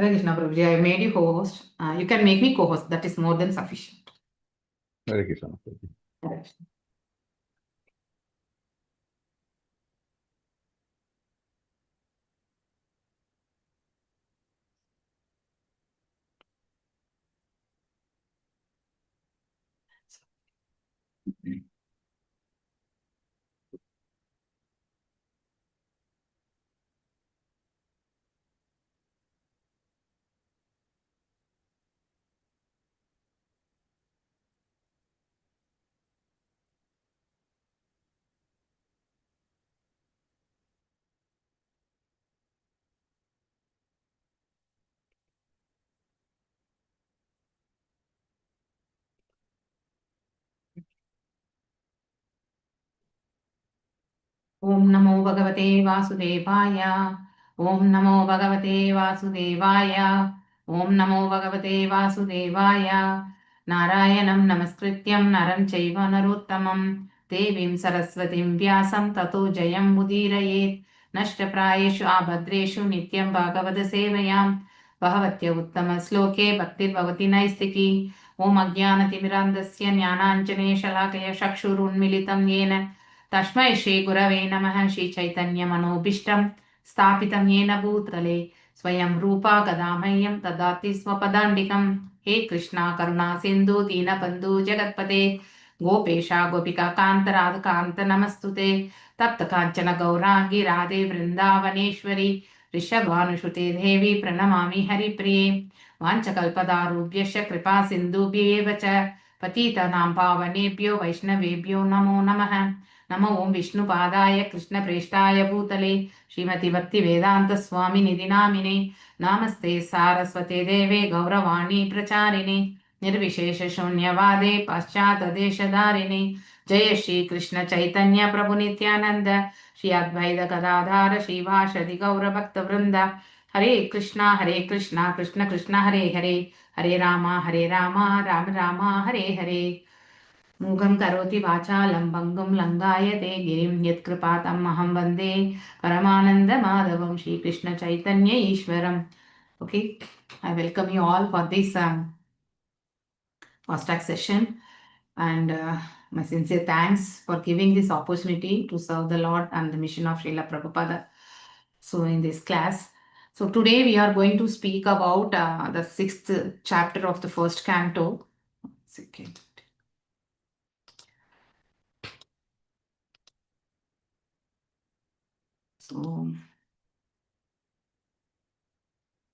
Hare Krishna, Prabhuji. I made you co-host. You can make me co-host. That is more than sufficient. Hare Krishna, Prabhuji. Hare Krishna. Om Namo Bhagavate Vasudevaya. Om Namo Bhagavate Vasudevaya. Om Namo Bhagavate Vasudevaya. Narayanam Namaskrityam Naram Chaiva Narottamam Devim Saraswatim Vyasam Tato Jayam Mudirayet Nashtaprayeshu Abhadreshu Nityam Bhagavata Sevayam Bhavatya Uttama Sloke Bhaktir Bhavati Naistiki Om Ajnanatimirandasya Jnananjane Shalakaya Shakshurunmilitam Yena तस्मै श्रीगुरवे नमः श्रीचैतन्यमनोभीष्टं स्थापितं येन भूतले स्वयं रूपा गदामह्यं ददाति स्वपदान्तिकं हे कृष्णा करुणा सिन्धु दीनबन्धु जगत्पते गोपेशा गोपिका कान्त राधकान्त नमस्तुते तप्त काञ्चन गौराङ्गी राधे वृन्दावनेश्वरी ऋषभानुसुते देवी प्रणमामि हरिप्रिये वाञ्छकल्पदारुभ्यश्च कृपा सिन्धुभ्येव च पतितानां पावनेभ्यो वैष्णवेभ्यो नमो नमः नमो ओं विष्णुपादाय कृष्णप्रेष्ठाय भूतले श्रीमति भक्ति वेदांत स्वामी निधि नामिने नमस्ते सारस्वते देवे गौरवाणी प्रचारिणे निर्विशेष शून्यवादे पाश्चात देशधारिणे जय श्री कृष्ण चैतन्य प्रभु नित्यानंद श्री अद्वैत गदाधार श्रीवासदि गौर भक्त वृंद हरे कृष्णा कृष्ण कृष्ण हरे हरे हरे राम राम राम हरे हरे मूगं करोति वाचालं भङ्गुं लङ्घायते गिरिं यत्कृपातम् अहं वन्दे परमानन्दमाधवं श्रीकृष्ण चैतन्य ईश्वरम्. Okay, I welcome you all for this fast track session, and my sincere thanks for giving this opportunity to serve the Lord and the mission of Srila Prabhupada. So in this class, so today we are going to speak about the 6th chapter of the first canto. Second. So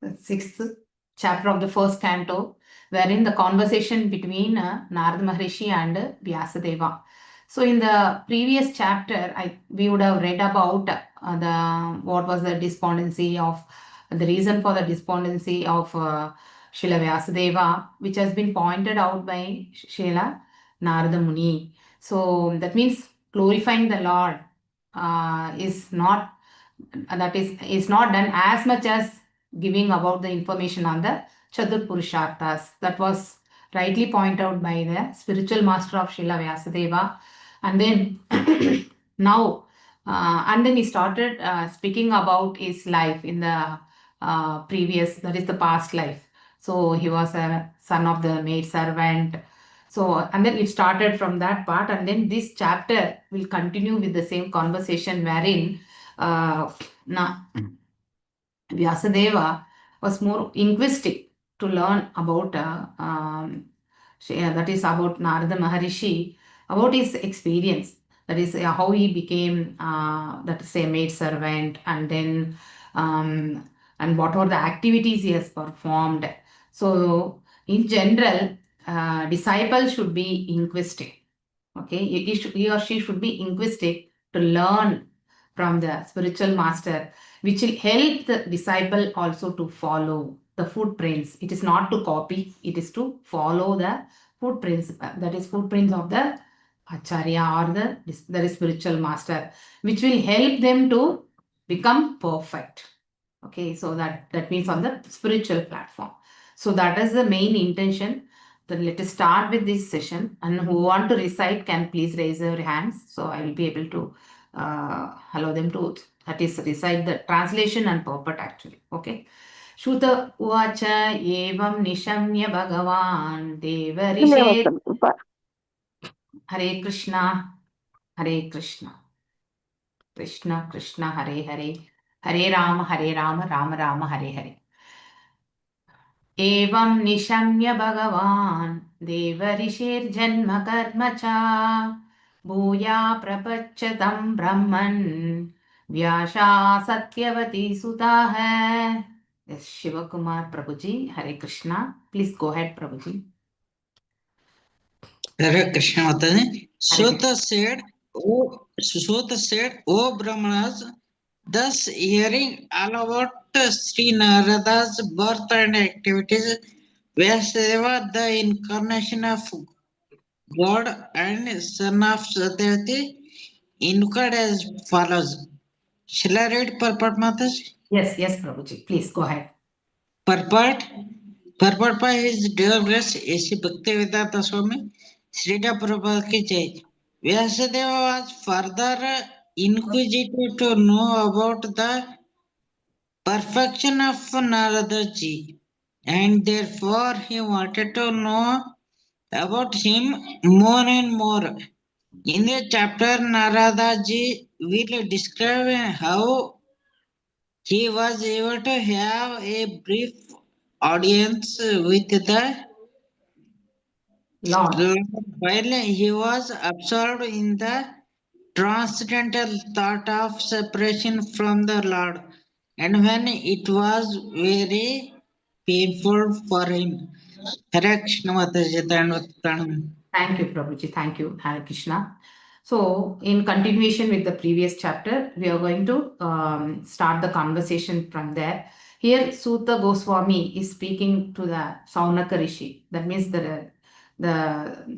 the 6th chapter of the first canto, wherein the conversation between Narada Maharishi and Vyasadeva. So in the previous chapter, we would have read about what was the despondency of the reason for the despondency of Srila Vyasadeva, which has been pointed out by Srila Narada Muni. So that means glorifying the Lord is not done as much as giving about the information on the Chatur Purusharthas. That was rightly pointed out by the spiritual master of Srila Vyasadeva. And then now, and then he started speaking about his life in the previous, that is the past life. So he was a son of the maid servant. So, and then it started from that part, and then this chapter will continue with the same conversation wherein Vyasadeva was more inquisitive to learn about that is about Narada Maharishi, about his experience. That is how he became that is a maid servant, and then and what are the activities he has performed. So in general, disciples should be inquisitive. Okay, he or she should be inquisitive to learn from the spiritual master, which will help the disciple also to follow the footprints. It is not to copy, it is to follow the footprints, that is footprints of the Acharya or the spiritual master, which will help them to become perfect. Okay, so that means on the spiritual platform. So that is the main intention. Then let us start with this session, and who want to recite can please raise their hands, so I will be able to allow them to, that is, recite the translation and purport actually. Okay, श्रुत उवाच एवं निशम्य भगवान् देवऋषे हरे कृष्णा कृष्ण कृष्ण हरे हरे हरे राम राम राम हरे हरे एवं निशम्य भगवान् देवऋषिर्जन्म कर्म च भूया प्रपच्य तं ब्रह्मन् व्यासा सत्यवती सुता है. Yes, Shivakumar Prabhuji, Hare Krishna. Please go ahead, Prabhuji. Hare Krishna Mataji. Hare Krishna. Sota said, O Brahmanas, thus hearing all about Sri Narada's birth and activities, Vyasadeva, the incarnation of God and son of Satyavati, inquired as follows. Shall I read purport, Mataji? Yes, Prabhuji. Please go ahead. Purport by His Dear Grace A.C. Bhaktivedanta Swami, Srila Prabhupada ki jai. Vyasadeva was further inquisitive to know about the perfection of Narada ji, and therefore he wanted to know about him more and more. In the chapter, Narada ji will describe how he was able to have a brief audience with the Lord. Lord while he was absorbed in the transcendental thought of separation from the Lord, and when it was very painful for him. Hare Krishna Mataji, Pranam. Thank you, Prabhuji. Thank you, Hare Krishna. So, in continuation with the previous chapter, we are going to start the conversation from there. Here, Sutta Goswami is speaking to the Saunaka Rishi. That means the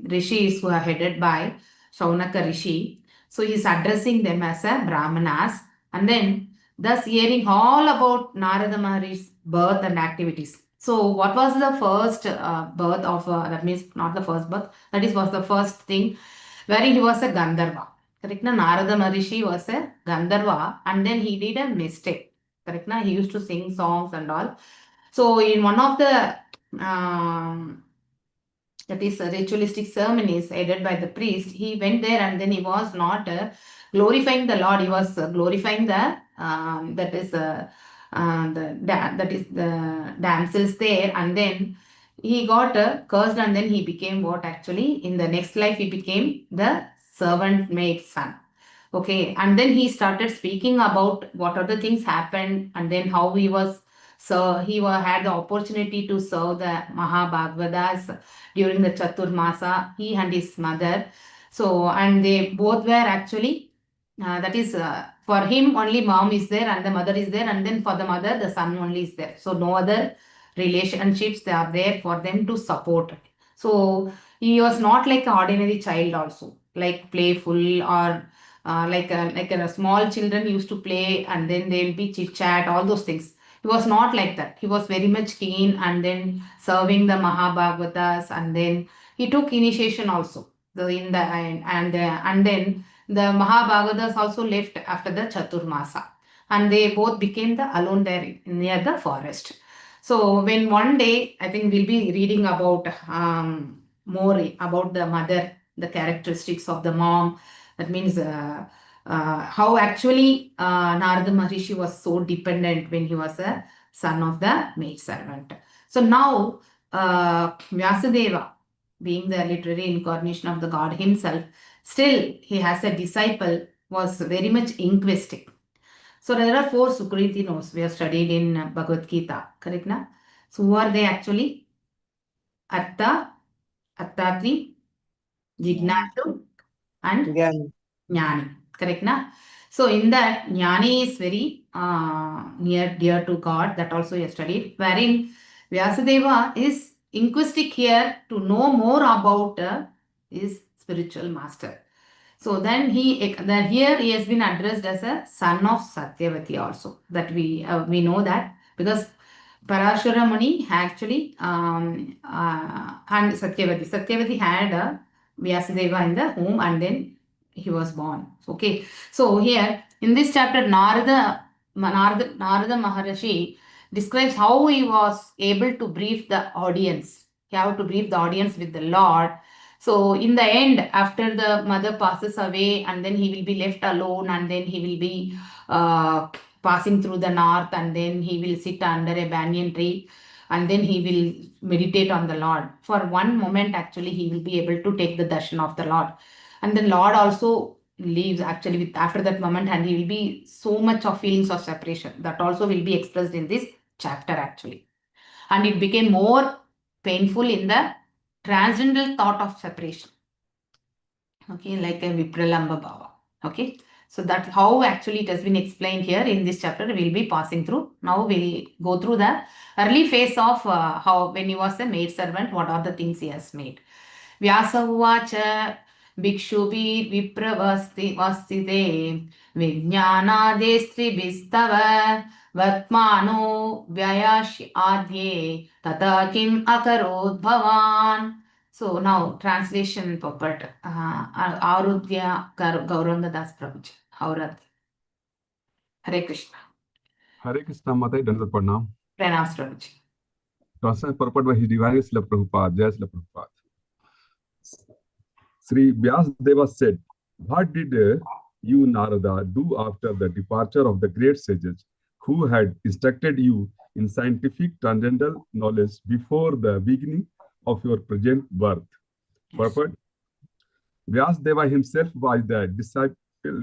rishis who are headed by Saunaka Rishi. So, he is addressing them as a Brahmanas, and then thus hearing all about Narada Maharishi's birth and activities. So, what was the first birth of, that means not the first birth, that is was the first thing wherein he was a Gandharva. Correct na? Narada Maharishi was a Gandharva and then he did a mistake. Correct na? He used to sing songs and all. So in one of the that is ritualistic ceremonies headed by the priest, he went there and then he was not glorifying the Lord, he was glorifying the that is the damsels there, and then he got cursed and then he became what actually in the next life he became the servant maid son. Okay, and then he started speaking about what other things happened and then how he was, so he had the opportunity to serve the Mahabhagavatas during the Chaturmasa, he and his mother. So, and they both were actually, that is, for him only mom is there and the mother is there, and then for the mother, the son only is there. So, no other relationships they are there for them to support. So, he was not like an ordinary child also, like playful or like a small children used to play and then they will be chit chat, all those things. He was not like that. He was very much keen and then serving the Mahabhagavatas, and then he took initiation also. And then the Mahabhagavatas also left after the Chaturmasa, and they both became the alone there near the forest. So when one day, I think we'll be reading about more about the mother, the characteristics of the mom. That means how actually Narada Maharishi was so dependent when he was a son of the maid servant. So now Vyasadeva, being the literary incarnation of the God himself, still he has a disciple, was very much inquisitive. So there are 4 Sukritinos we have studied in Bhagavad Gita, correct na? So who are they actually? Atta, Attatri, Jignatu, and Jnani, correct na? So in that, Jnani is very dear to God, that also you have studied, wherein Vyasadeva is inquisitive here to know more about his spiritual master. So then here he has been addressed as a son of Satyavati also, that we know that, because Parashura Muni actually and Satyavati had Vyasadeva in the home and then he was born. Okay, so here in this chapter Narada Maharishi describes how he was able to brief the audience. He had to brief the audience with the Lord. So in the end, after the mother passes away, and then he will be left alone, and then he will be passing through the north, and then he will sit under a banyan tree, and then he will meditate on the Lord. For one moment, actually, he will be able to take the darshan of the Lord. And then Lord also leaves actually with after that moment, and he will be so much of feelings of separation. That also will be expressed in this chapter actually. And it became more painful in the transcendental thought of separation. Okay, like a Vipralamba Bhava. Okay, so that's how actually it has been explained here in this chapter. We'll be passing through. Now we'll go through the early phase of how when he was a maid servant, what are the things he has made. व्यास उवाच भिक्षुभिः विप्रवस्तिते विज्ञानादेस्त्रिभिस्तव वर्त्मानो व्ययाश्य आद्ये तथा किम् अकरोत् भवान्. So now translation puppet Arudhya Gauranga Das Prabhuji. Aurad. Hare Krishna. Hare Krishna Matai Dandar Pranam. Pranams Prabhuji. Translation purport by His Divine Srila Prabhupada. Jai Srila Prabhupada. Sri Vyasadeva said, "What did you, Narada, do after the departure of the great sages who had instructed you in scientific transcendental knowledge before the beginning of your present birth?" Yes. Purport. Vyasadeva himself was the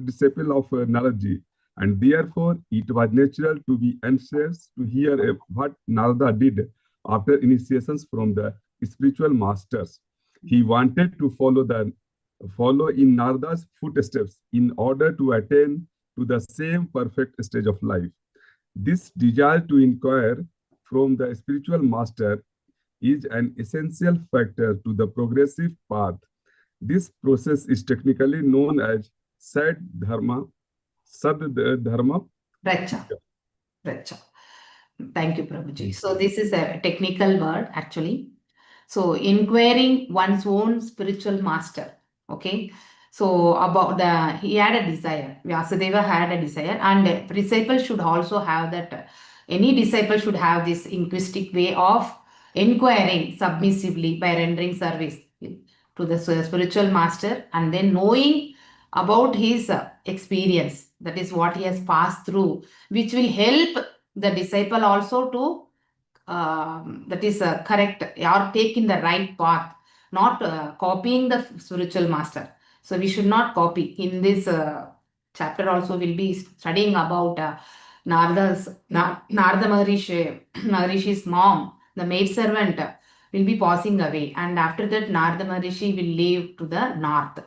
disciple of Naraji, and therefore it was natural to be anxious to hear what Narada did after initiations from the spiritual masters. He wanted to follow in Narada's footsteps in order to attain to the same perfect stage of life. This desire to inquire from the spiritual master is an essential factor to the progressive path. This process is technically known as Sad Dharma Racha. Thank you, Prabhuji. So this is a technical word actually. So inquiring one's own spiritual master. Okay. So about he had a desire. Vyasadeva had a desire, and a disciple should also have that. Any disciple should have this inquisitive way of inquiring submissively by rendering service to the spiritual master, and then knowing about his experience. That is what he has passed through, which will help the disciple also to that is correct or take in the right path, not copying the spiritual master. So we should not copy. In this chapter also we'll be studying about Narada Maharishi's mom, the maid servant, will be passing away, and after that Narada Maharishi will leave to the north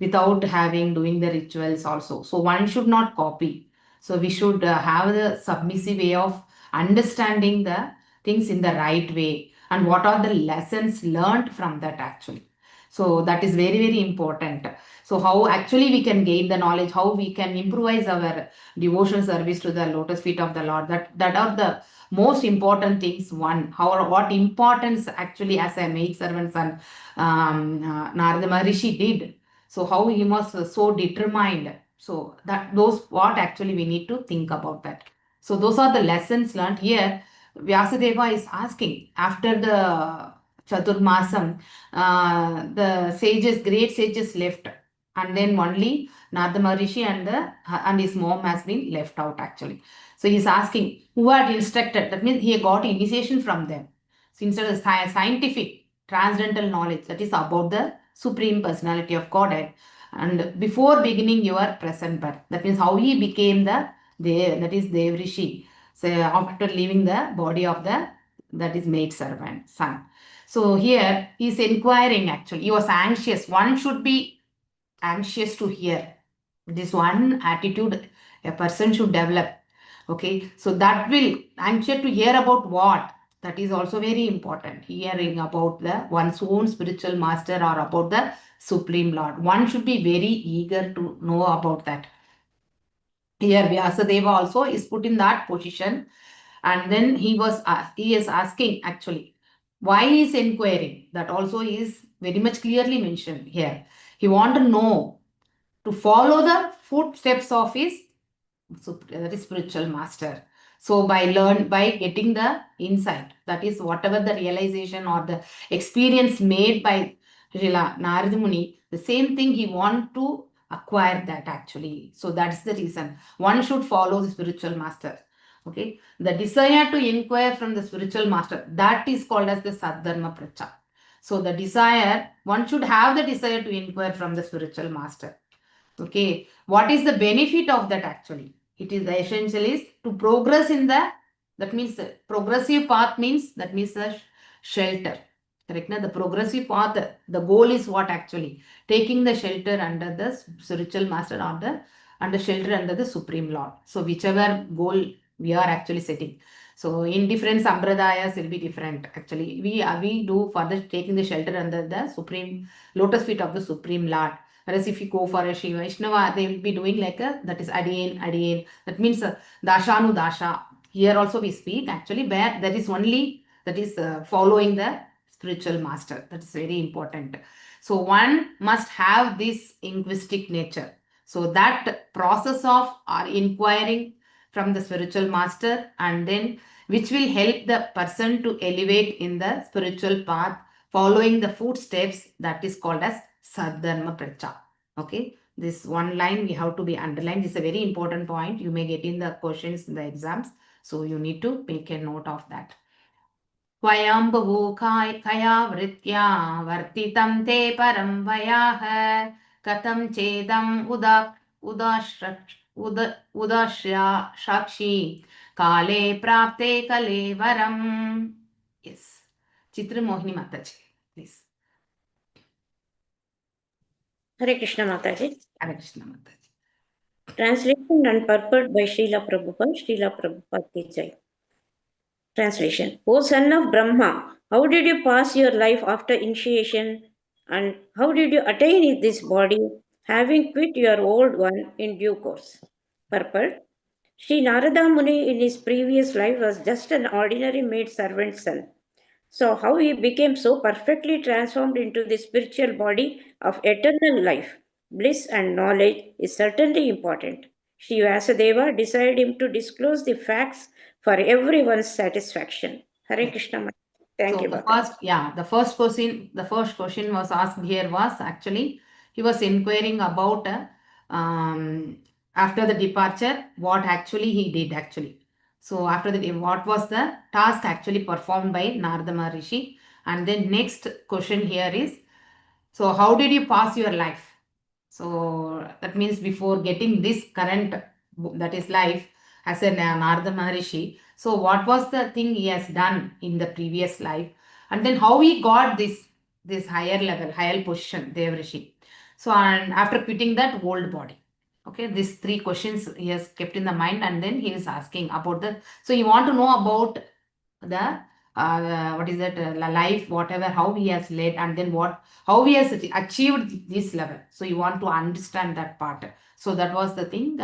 without doing the rituals also. So one should not copy. So we should have the submissive way of understanding the things in the right way, and what are the lessons learned from that actually. So that is very, very important. So how actually we can gain the knowledge, how we can improvise our devotion service to the lotus feet of the Lord. That are the most important things. One, what importance actually as a maid servant son Narada Maharishi did. So how he was so determined. So those what actually we need to think about that. So those are the lessons learned here. Vyasadeva is asking after the Chaturmasam, the sages, great sages left, and then only Narada Maharishi and his mom has been left out actually. So he's asking who had instructed. That means he got initiation from them. So instead of scientific transcendental knowledge, that is about the Supreme Personality of Godhead, and before beginning your present birth. That means how he became that is Dev Rishi. So after leaving the body of that is maid servant son. So here he is inquiring actually. He was anxious. One should be anxious to hear. This one attitude a person should develop. Okay, so that will anxious to hear about what? That is also very important. Hearing about one's own spiritual master or about the Supreme Lord. One should be very eager to know about that. Here Vyasadeva also is put in that position, and then he is asking actually why he is inquiring. That also is very much clearly mentioned here. He want to know, to follow the footsteps of his spiritual master. So by getting the insight, that is whatever the realization or the experience made by Narada Muni, the same thing he want to acquire that actually. So that's the reason one should follow the spiritual master. Okay, the desire to inquire from the spiritual master, that is called as the Sadharma Pracha. So the desire, one should have the desire to inquire from the spiritual master. Okay, what is the benefit of that actually? It is the essential is to progress in the, that means progressive path means, that means the shelter. Correct? Na? The progressive path, the goal is what actually? Taking the shelter under the spiritual master or the under shelter under the Supreme Lord. So whichever goal we are actually setting. So in different sampradayas will be different. Actually, we do for the taking the shelter under the Supreme Lotus feet of the Supreme Lord. Whereas if you go for a Shiva Vaishnava, they will be doing like a, that is Adiyan. That means Dashanu Dasha. Here also we speak actually where that is only, that is following the spiritual master. That is very important. So one must have this linguistic nature. So that process of inquiring from the spiritual master, and then which will help the person to elevate in the spiritual path following the footsteps, that is called as Sadharma Pracha. Okay, this one line we have to be underlined. This is a very important point. You may get in the questions in the exams. So you need to make a note of that. Vayambahu kaya vritya vartitam te param vayaha katam chedam udashya shakshi kale prapte kalevaram. Yes. Chitra Mohini Mataji, please. Hare Krishna Mataji. Hare Krishna Mataji. Translation and purport by Srila Prabhupada. Srila Prabhupada ki Jai. Translation. O son of Brahma, how did you pass your life after initiation, and how did you attain this body, having quit your old one in due course? Purport. Sri Narada Muni in his previous life was just an ordinary maid servant son. So how he became so perfectly transformed into the spiritual body of eternal life, bliss and knowledge is certainly important. Sri Vasadeva desired him to disclose the facts for everyone's satisfaction. Hare Krishna. Thank So you, Bhakti. the first question was asked here was actually, he was inquiring about after the departure, what actually he did actually. So after the, what was the task actually performed by Narada Maharishi? And then next question here is, so how did you pass your life? So that means before getting this current, that is life, as a Narada Maharishi, so what was the thing he has done in the previous life, and then how he got this higher level, higher position, Devrishi. So and after quitting that old body. Okay, these three questions he has kept in the mind, and then he is asking about the, so you want to know about the what is that life, whatever, how he has led, and then how he has achieved this level. So you want to understand that part. So that was the thing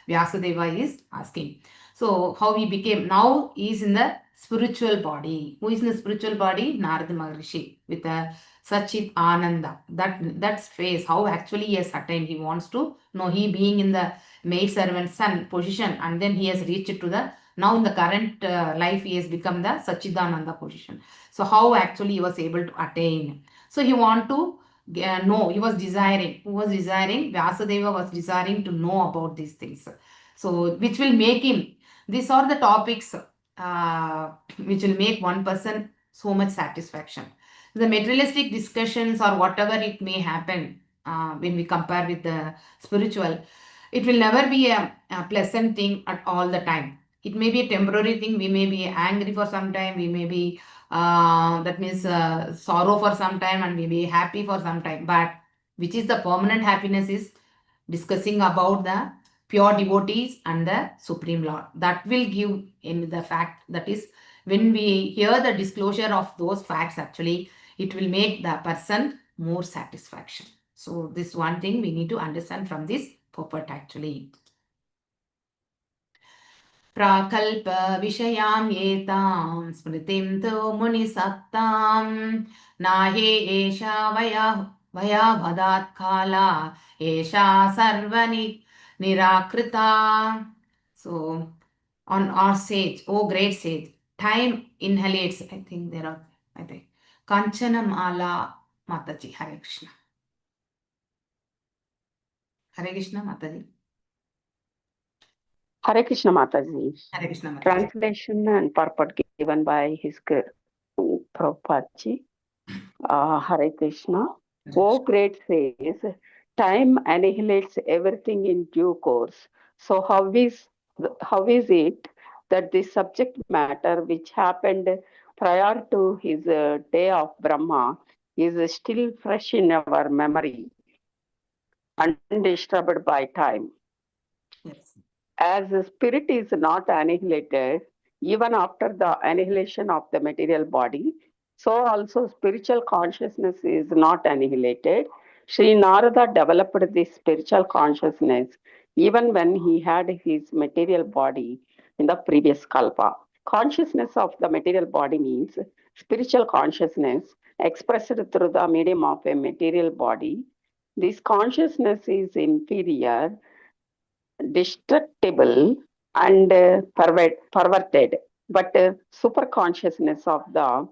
Vyasadeva is asking. So how he became, now he is in the spiritual body. Who is in the spiritual body? Narada Maharishi with a Sachit Ananda. That's phase, how actually he has attained. He wants to know, he being in the maid servant son position, and then he has reached to the, now in the current life he has become the Sachidananda position. So how actually he was able to attain. So he want to know, he was desiring. Who was desiring? Vyasadeva was desiring to know about these things. So which will make him, these are the topics which will make one person so much satisfaction. The materialistic discussions or whatever it may happen when we compare with the spiritual, it will never be a pleasant thing at all the time. It may be a temporary thing. We may be angry for some time. We may be, that means sorrow for some time, and we may be happy for some time. But which is the permanent happiness is discussing about the pure devotees and the Supreme Lord. That will give in the fact, that is when we hear the disclosure of those facts, actually it will make the person more satisfaction. So this one thing we need to understand from this purport actually. प्राकल्प विषयां एतां स्मृतिं तु मुनिसत्तां नाहे एषा वयावदात् काला एषा सर्वनि निराकृता. So on our sage, oh great sage, time inhalates. I think there are, I think. Kanchana Mala Mataji, Hare Krishna. Hare Krishna Mataji. Hare Krishna Mataji. Hare Krishna Mataji. Translation and purport given by his Prabhupada. Hare Krishna. Oh great says, time annihilates everything in due course. So how is it that this subject matter which happened prior to his day of Brahma is still fresh in our memory, undisturbed by time? Yes. As the spirit is not annihilated even after the annihilation of the material body, so also spiritual consciousness is not annihilated. Sri Narada developed this spiritual consciousness even when he had his material body in the previous kalpa. Consciousness of the material body means spiritual consciousness expressed through the medium of a material body. This consciousness is inferior, destructible, and perverted, but super consciousness of the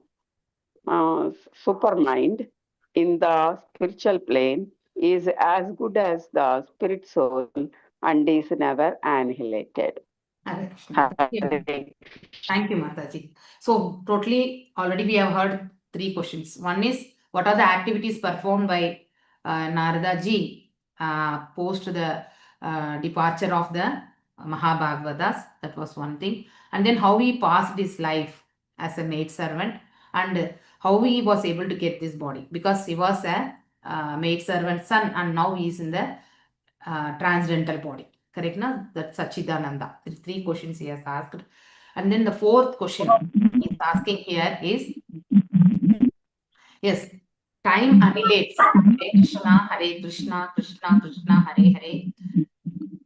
super mind in the spiritual plane is as good as the spirit soul and is never annihilated. Hare Krishna. Thank you, Mataji. So, totally, already we have heard 3 questions. One is, what are the activities performed by Narada ji post the departure of the Mahabhagavatas? That was one thing. And then how he passed his life as a maid servant and how he was able to get this body, because he was a maid servant son and now he is in the transcendental body. Correct, na? That's Sachidananda. 3 questions he has asked. And then the 4th question he's asking here is, yes, time annihilates. Hare Krishna, Krishna Krishna, Hare Hare,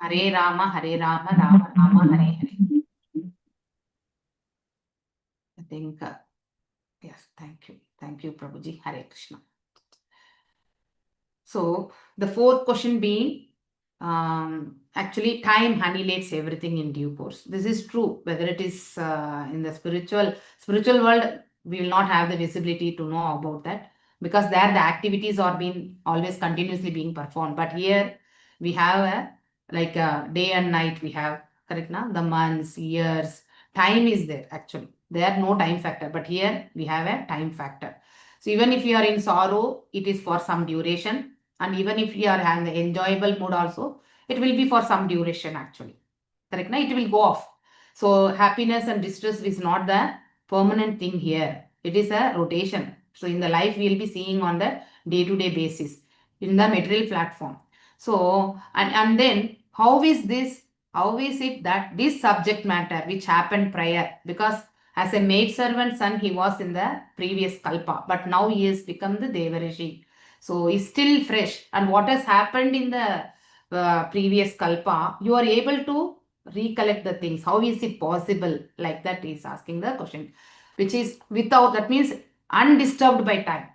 Hare Rama, Rama Rama, Hare Hare. I think, yes, thank you, Prabhuji, Hare Krishna. So, the 4th question being, actually time annihilates everything in due course. This is true, whether it is in the spiritual world, we will not have the visibility to know about that, because there the activities are being always continuously being performed. But here we have a like a day and night, we have, correct na? The months, years, time is there actually. There no time factor, but here we have a time factor. So even if you are in sorrow, it is for some duration. And even if you are having the enjoyable mood also, it will be for some duration actually. Correct? Na? It will go off. So happiness and distress is not the permanent thing here. It is a rotation. So in the life, we will be seeing on the day-to-day basis in the material platform. So, and then how is it that this subject matter which happened prior, because as a maid servant son, he was in the previous kalpa, but now he has become the Devarishi. So it's still fresh. And what has happened in the previous kalpa, you are able to recollect the things. How is it possible? Like that is asking the question, which is without, that means undisturbed by time.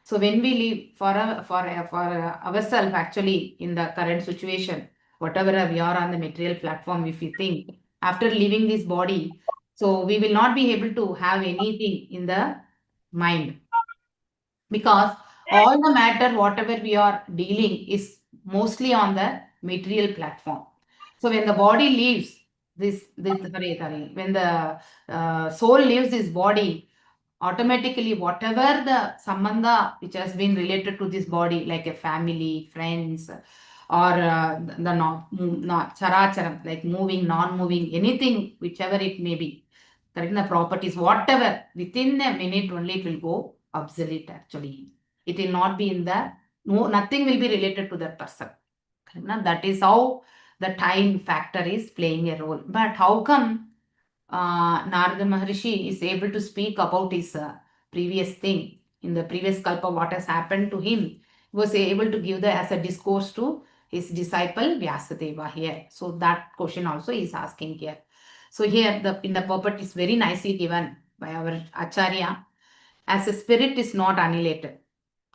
So when we live for ourselves actually in the current situation, whatever we are on the material platform, if we think after leaving this body, so we will not be able to have anything in the mind, because all the matter whatever we are dealing is mostly on the material platform. So when the body leaves when the soul leaves this body, automatically whatever the sambandha which has been related to this body, like a family, friends, or the not characharam, like moving, non-moving, anything, whichever it may be, correct, the properties, whatever, within a minute only it will go obsolete actually. It will not be in the, nothing will be related to that person. That is how the time factor is playing a role. But how come Narada Maharishi is able to speak about his previous thing, in the previous kalpa, what has happened to him? He was able to give as a discourse to his disciple Vyasadeva here. So that question also is asking here. So here in the purport is very nicely given by our Acharya, as a spirit is not annihilated.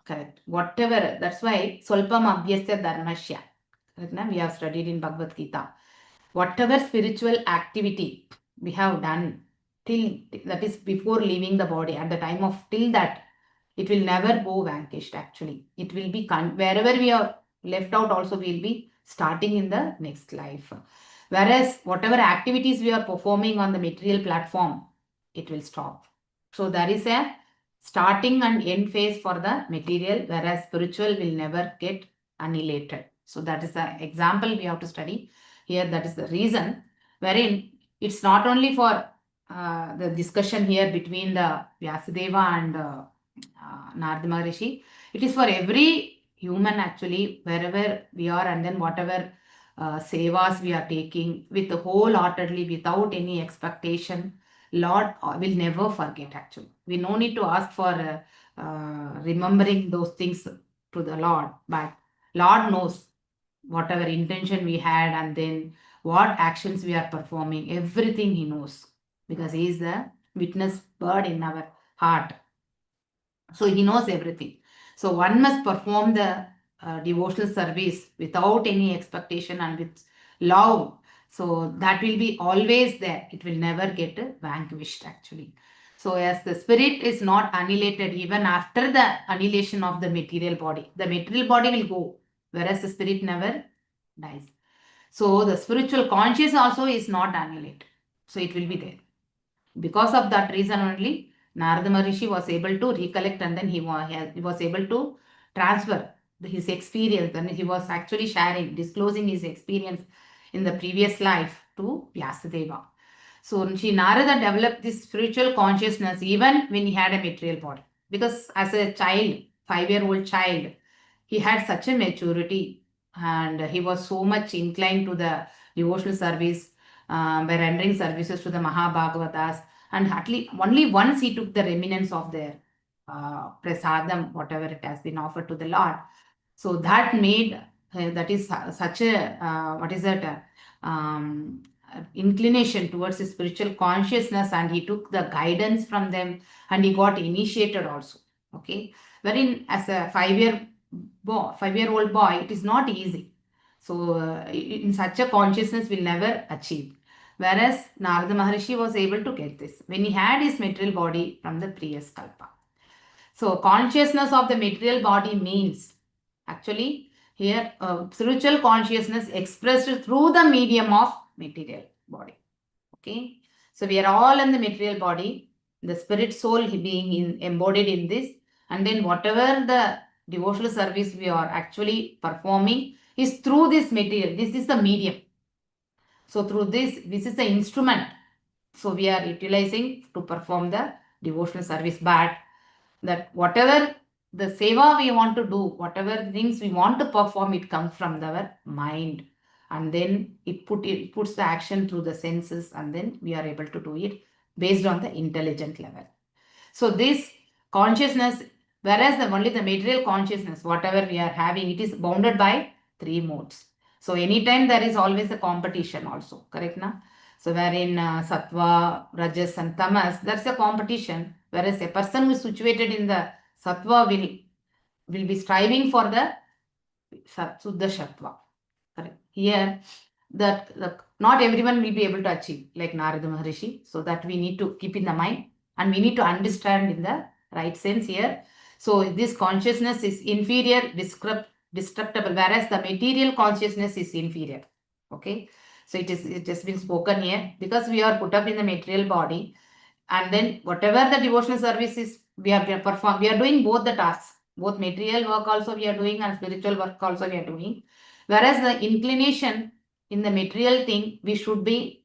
Correct. Whatever, that's why Solpam Abhyasya Dharmasya. Correct, na? We have studied in Bhagavad Gita. whatever spiritual activity we have done till, that is before leaving the body, at the time of till that, it will never go vanquished actually. It will be, wherever we are left out also, we will be starting in the next life. Whereas whatever activities we are performing on the material platform, it will stop. So there is a starting and end phase for the material, whereas spiritual will never get annihilated. So that is the example we have to study here. That is the reason wherein it's not only for the discussion here between the Vyasadeva and Narada Maharishi. It is for every human actually, wherever we are, and then whatever sevas we are taking with wholeheartedly, without any expectation. Lord will never forget actually. We no need to ask for remembering those things to the Lord, but Lord knows whatever intention we had and then what actions we are performing, everything He knows, because He is the witness bird in our heart. So He knows everything. So one must perform the devotional service without any expectation and with love. So that will be always there. It will never get vanquished actually. So as the spirit is not annihilated even after the annihilation of the material body, the material body will go, whereas the spirit never dies. So the spiritual conscious also is not annihilated. So it will be there. Because of that reason only, Narada Maharishi was able to recollect, and then he was able to transfer his experience, and he was actually sharing, disclosing his experience in the previous life to Vyasadeva. So Sri Narada developed this spiritual consciousness even when he had a material body. Because as a child, 5-year-old child, he had such a maturity and he was so much inclined to the devotional service by rendering services to the Mahabhagavatas, and only once he took the remnants of their prasadam, whatever it has been offered to the Lord. So that made, that is such a, what is that, inclination towards his spiritual consciousness, and he took the guidance from them and he got initiated also. Okay, wherein as a 5-year-old boy, it is not easy. So in such a consciousness will never achieve. Whereas Narada Maharishi was able to get this when he had his material body from the previous kalpa. So consciousness of the material body means actually here spiritual consciousness expressed through the medium of material body. Okay, so we are all in the material body, the spirit soul being embodied in this, and then whatever the devotional service we are actually performing is through this material. This is the medium. So through this is the instrument. So we are utilizing to perform the devotional service, but that whatever the seva we want to do, whatever things we want to perform, it comes from our mind, and then it puts the action through the senses, and then we are able to do it based on the intelligent level. So this consciousness, whereas only the material consciousness, whatever we are having, it is bounded by 3 modes. So anytime there is always a competition also, correct na? So wherein sattva, rajas and tamas, that's a competition. Whereas a person who is situated in the sattva will be striving for the suddha sattva. Correct. Here, that not everyone will be able to achieve like Narada Maharishi. So that we need to keep in the mind, and we need to understand in the right sense here. So this consciousness is inferior, destructible, whereas the material consciousness is inferior. Okay. So it has been spoken here because we are put up in the material body, and then whatever the devotional service is, we are doing both the tasks, both material work also we are doing and spiritual work also we are doing. Whereas the inclination in the material thing, we should be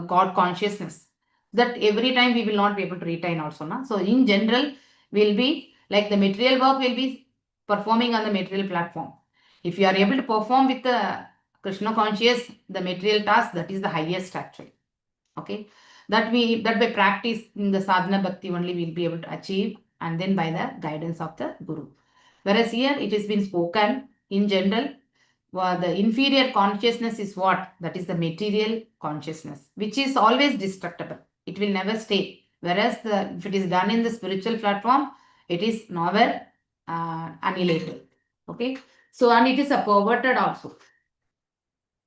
God consciousness. That every time we will not be able to retain also. Na? So in general, we'll be like the material work will be performing on the material platform. If you are able to perform with the Krishna conscious, the material task, that is the highest actually. Okay. That by practice in the sadhana bhakti only we'll be able to achieve, and then by the guidance of the Guru. Whereas here it has been spoken in general, the inferior consciousness is what? That is the material consciousness, which is always destructible. It will never stay. Whereas if it is done in the spiritual platform, it is never annihilated. Okay. So, and it is a perverted also.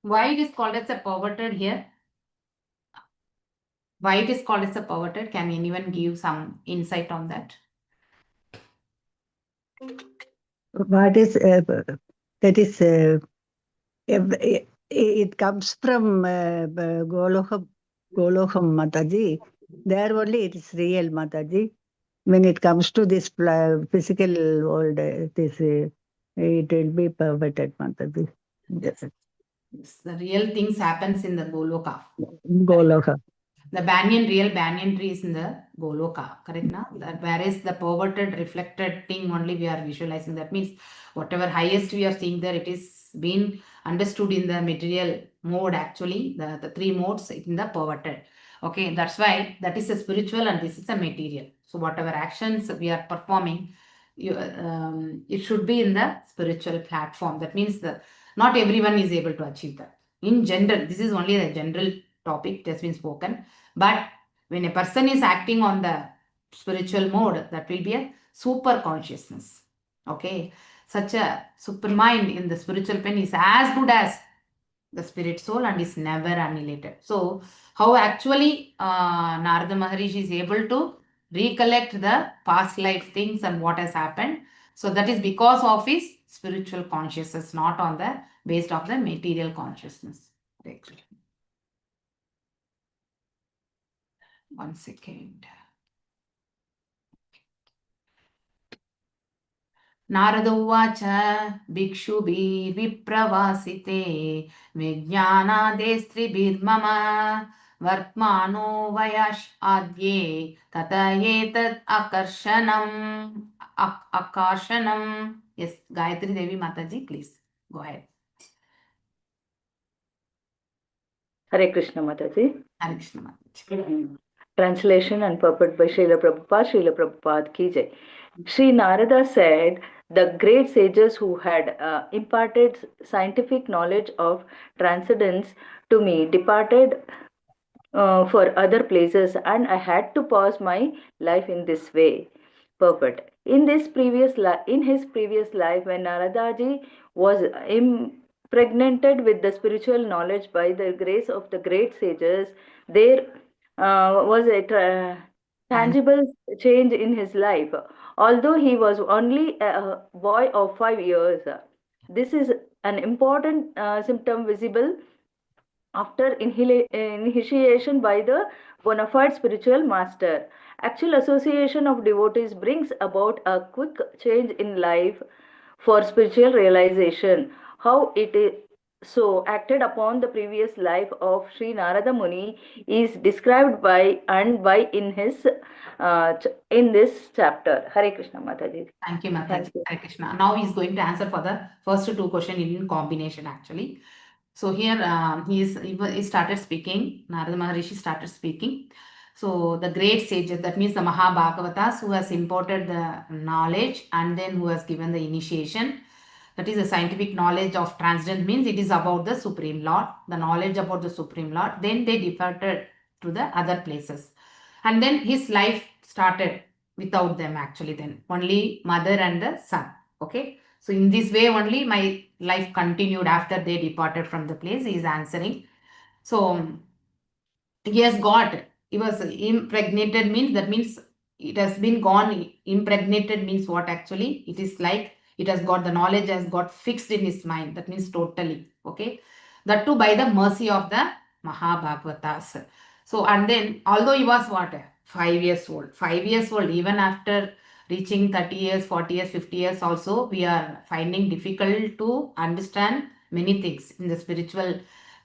Why it is called as a perverted here? Why it is called as a perverted? Can anyone give some insight on that? What is that is it comes from Goloham Mataji. There only it is real Mataji. When it comes to this physical world, it will be perverted Mataji. Yes. The real things happens in the Goloka. Goloka. The real banyan tree is in the Goloka, correct now? Whereas the perverted, reflected thing only we are visualizing. That means whatever highest we are seeing there, it is being understood in the material mode actually, the three modes in the perverted. Okay, that's why that is a spiritual and this is a material. So whatever actions we are performing, it should be in the spiritual platform. That means not everyone is able to achieve that. In general, this is only the general topic that has been spoken. But when a person is acting on the spiritual mode, that will be a super consciousness. Okay, such a super mind in the spiritual plane is as good as the spirit soul and is never annihilated. So, how actually Narada Maharishi is able to recollect the past life things and what has happened. So that is because of his spiritual consciousness, not on the based of the material consciousness. Right. 1 second. Narad उवाच भिक्षुभिर्विप्रवासिते विज्ञानादेस्त्रिभिर्मम वर्त्मानो वयाश् आद्ये तत एतत् आकर्षणम्. Yes, Gayatri Devi Mataji, please go ahead. Hare Krishna Mataji. Hare Krishna Mataji. Translation and purport by Srila Prabhupada. Srila Prabhupada ki jai. Sri Narada said, the great sages who had imparted scientific knowledge of transcendence to me departed for other places, and I had to pass my life in this way. Purport. In his previous life, when Naradaji was impregnated with the spiritual knowledge by the grace of the great sages, there was a tangible change in his life. Although he was only a boy of 5 years, this is an important symptom visible after initiation by the bona fide spiritual master. Actual association of devotees brings about a quick change in life for spiritual realization. How it is so acted upon the previous life of Sri Narada Muni is described by in his in this chapter. Hare Krishna Mataji. Thank you, Mataji. Hare Krishna. Now he is going to answer for the first two questions in combination actually. So here he started speaking. Narada Maharishi started speaking. So the great sages, that means the Mahabhagavatas, who has imparted the knowledge and then who has given the initiation. That is the scientific knowledge of transcendence, means it is about the Supreme Lord, the knowledge about the Supreme Lord. Then they departed to the other places. And then his life started without them actually then. Only mother and the son. Okay. So in this way only my life continued after they departed from the place. He is answering. So he was impregnated means, that means it has been gone. Impregnated means what actually? It is like it has got, the knowledge has got fixed in his mind. That means totally. Okay. That too by the mercy of the Mahabhagavatas. So, and then although he was what? 5 years old. 5 years old, even after reaching 30 years, 40 years, 50 years also, we are finding difficult to understand many things in the spiritual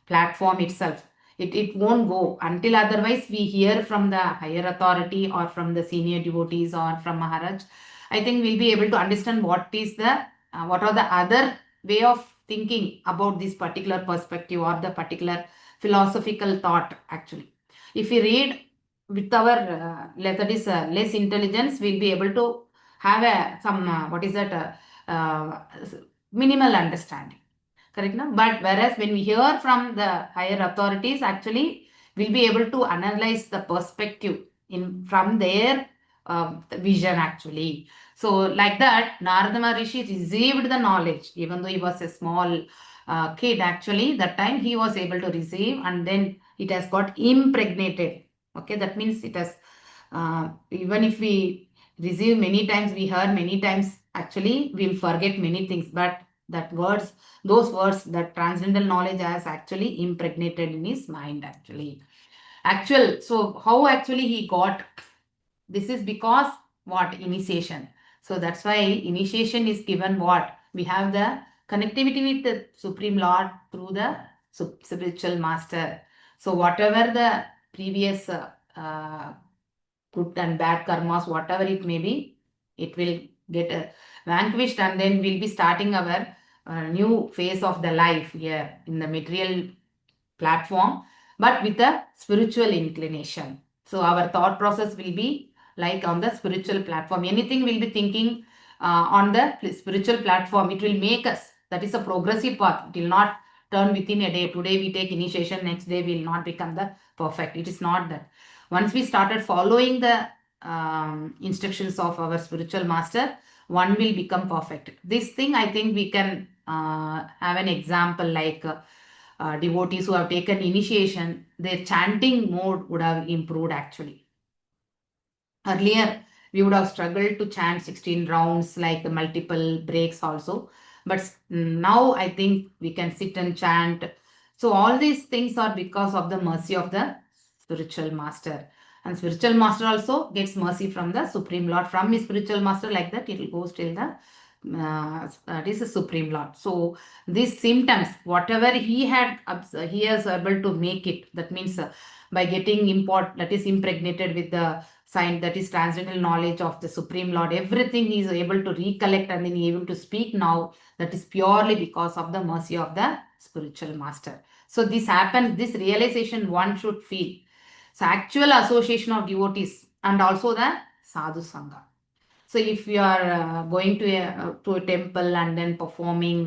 platform itself. It won't go until otherwise we hear from the higher authority or from the senior devotees or from Maharaj. I think we'll be able to understand what is the what are the other way of thinking about this particular perspective or the particular philosophical thought actually. If we read with our less intelligence, we'll be able to have some minimal understanding. Correct, no? But whereas when we hear from the higher authorities, actually we'll be able to analyze the perspective from their vision actually. So like that, Narada Maharishi received the knowledge, even though he was a small kid, actually, that time he was able to receive, and then it has got impregnated. Okay, that means it has, even if we receive many times, we heard many times, actually, we'll forget many things, but that words, those words, that transcendental knowledge has actually impregnated in his mind, actually. So how actually he got, this is because what? Initiation. So that's why initiation is given what? We have the connectivity with the Supreme Lord through the spiritual master. So whatever the previous good and bad karmas, whatever it may be, it will get vanquished, and then we'll be starting our new phase of the life here in the material platform, but with a spiritual inclination. So our thought process will be like on the spiritual platform. Anything we'll be thinking on the spiritual platform. It will make us, that is a progressive path. It will not turn within a day. Today we take initiation, next day we will not become the perfect. It is not that. Once we started following the instructions of our spiritual master, one will become perfect. This thing, I think we can have an example like devotees who have taken initiation, their chanting mode would have improved actually. Earlier, we would have struggled to chant 16 rounds, like the multiple breaks also. But now I think we can sit and chant. So all these things are because of the mercy of the spiritual master. And spiritual master also gets mercy from the Supreme Lord. From his spiritual master, like that, it will go till the this is Supreme Lord. So these symptoms, whatever he had, he is able to make it. That means by getting that is impregnated with the sign, that is transcendental knowledge of the Supreme Lord, everything he is able to recollect, and then he is able to speak now. That is purely because of the mercy of the spiritual master. So this happens, this realization one should feel. So actual association of devotees and also the sadhu sangha. So if you are going to a temple and then performing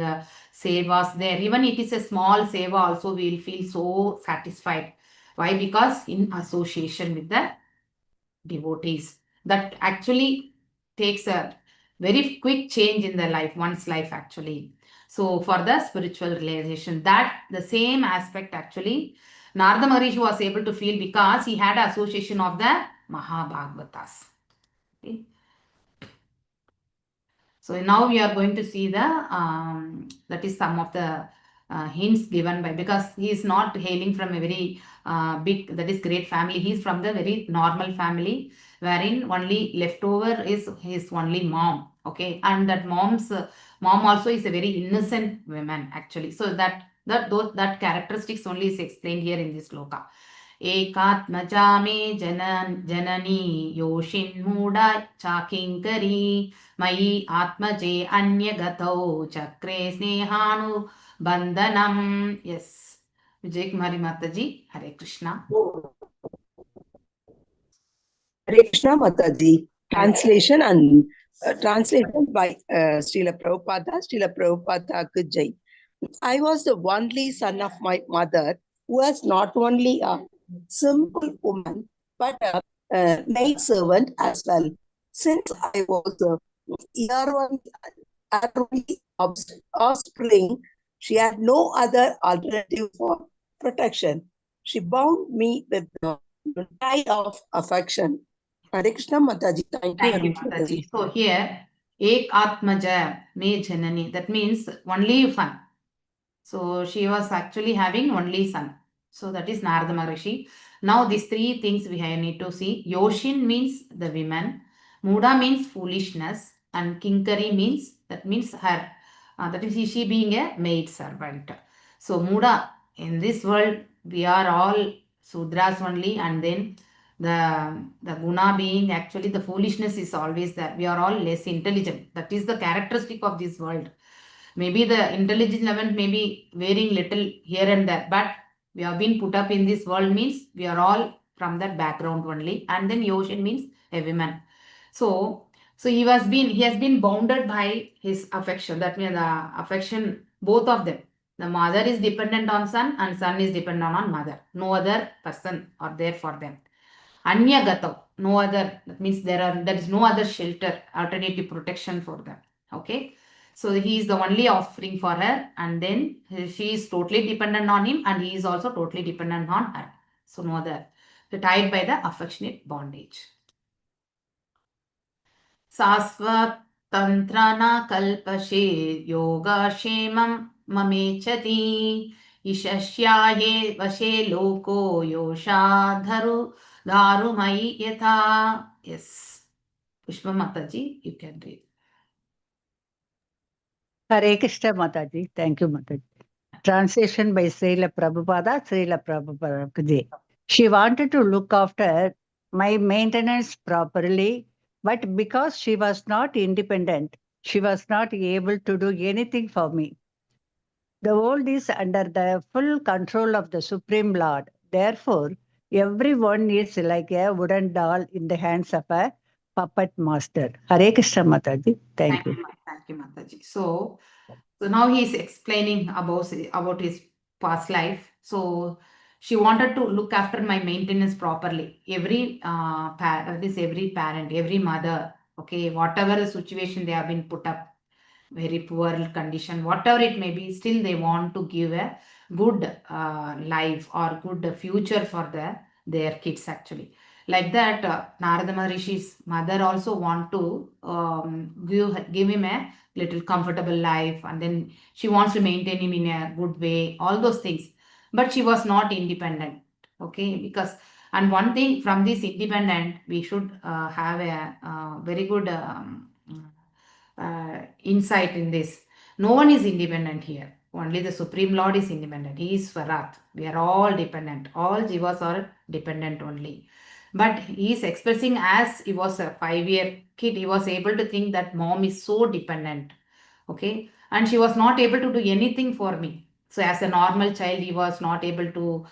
sevas there, even it is a small seva also, we will feel so satisfied. Why? Because in association with the devotees, that actually takes a very quick change in the life, one's life actually. So for the spiritual realization, that the same aspect actually Narada Maharishi was able to feel because he had association of the Mahabhagavatas. Okay. So now we are going to see the that is some of the hints given by, because he is not hailing from a very big, that is great family. He is from the very normal family, wherein only leftover is his only mom. Okay, and that mom's mom also is a very innocent woman actually. So that characteristics only is explained here in this sloka. एकात्मजा मे जननी योषिन्मूढा चाकिङ्करी मयि आत्मजे अन्यगतौ चक्रे स्नेहानुबन्धनम्. Yes, Vijay Kumari Mataji, Hare Krishna. Hare Krishna Mataji. Translation by Srila Prabhupada. Srila Prabhupada ki jai. I was the only son of my mother, who was not only a simple woman, but a maid servant as well. Since I was early offspring, she had no other alternative for protection. She bound me with the tie of affection. Hare Krishna Mataji. Thank you, Mataji. So here, Ek Atmaja Me Janani, that means only son. So she was actually having only son. So that is Narada Maharishi. Now these three things we need to see. Yoshin means the women. Muda means foolishness. And Kinkari means, that means her. That is she being a maid servant. So Muda, in this world, we are all Sudras only, and then the guna being actually the foolishness is always there. We are all less intelligent. That is the characteristic of this world. Maybe the intelligence level may be varying little here and there, but we have been put up in this world means we are all from that background only. And then Yoshin means a woman. So he has been bounded by his affection. That means the affection, both of them. The mother is dependent on son and son is dependent on mother. No other person are there for them. Anyagato, no other, that means there is no other shelter, alternative protection for them. Okay. So he is the only offspring for her, and then she is totally dependent on him, and he is also totally dependent on her. So no other. So tied by the affectionate bondage. शाश्वतन्त्र न कल्पशे योगक्षेमं ममेच्छति ईशस्याये वशे लोको योषाधरु दारुमयि यथा. Yes. Pushpa Mataji, you can read. Hare Krishna Mataji. Thank you, Mataji. Translation by Srila Prabhupada. She wanted to look after my maintenance properly, but because she was not independent, she was not able to do anything for me. The world is under the full control of the Supreme Lord. Therefore, everyone is like a wooden doll in the hands of a puppet master. Hare Krishna Mataji. Thank you. Thank you, Mataji. So now he is explaining about his past life. So she wanted to look after my maintenance properly. Every every parent, every mother, okay, whatever the situation they have been put up, very poor condition, whatever it may be, still they want to give a good life or good future for their kids actually. Like that, Narada Maharishi's mother also want to give him a little comfortable life, and then she wants to maintain him in a good way, all those things. But she was not independent, okay, because, and one thing from this independent, we should have a very good insight in this. No one is independent here. Only the Supreme Lord is independent. He is Swarat. We are all dependent. All jivas are dependent only. But he is expressing, as he was a 5-year kid, he was able to think that mom is so dependent. Okay. And she was not able to do anything for me. So as a normal child, he was not able to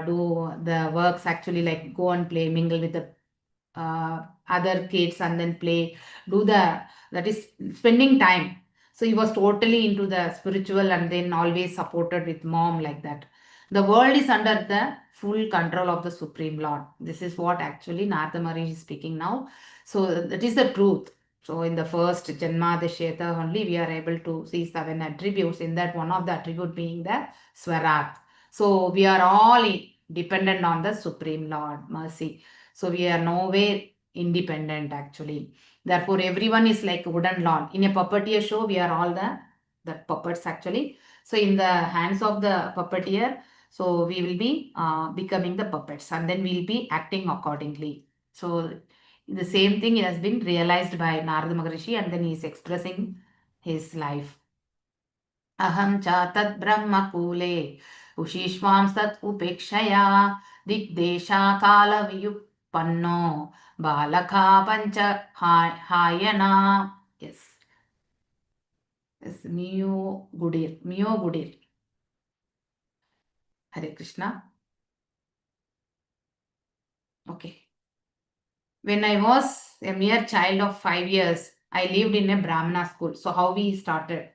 do the works actually, like go and play, mingle with the other kids and then play, do that is spending time. So he was totally into the spiritual and then always supported with mom, like that. The world is under the full control of the Supreme Lord. This is what actually Narada Maharishi is speaking now. So that is the truth. So in the first Janma Desheta only we are able to see 7 attributes. In that, one of the attribute being the Swarat. So we are all dependent on the Supreme Lord, mercy. So we are nowhere independent actually. Therefore, everyone is like a wooden doll. In a puppeteer show, we are all the puppets actually. So in the hands of the puppeteer, so we will be becoming the puppets, and then we'll be acting accordingly. So the same thing has been realized by Narada Maharishi, and then he is expressing his life. Aham cha tad brahma kule ushishwam sat upekshaya digdesha kala viyuppanno balaka pancha hayana. Yes. Yes, Mio Gudir. Hare Krishna. Okay. When I was a mere child of 5 years, I lived in a Brahmana school. So how we started?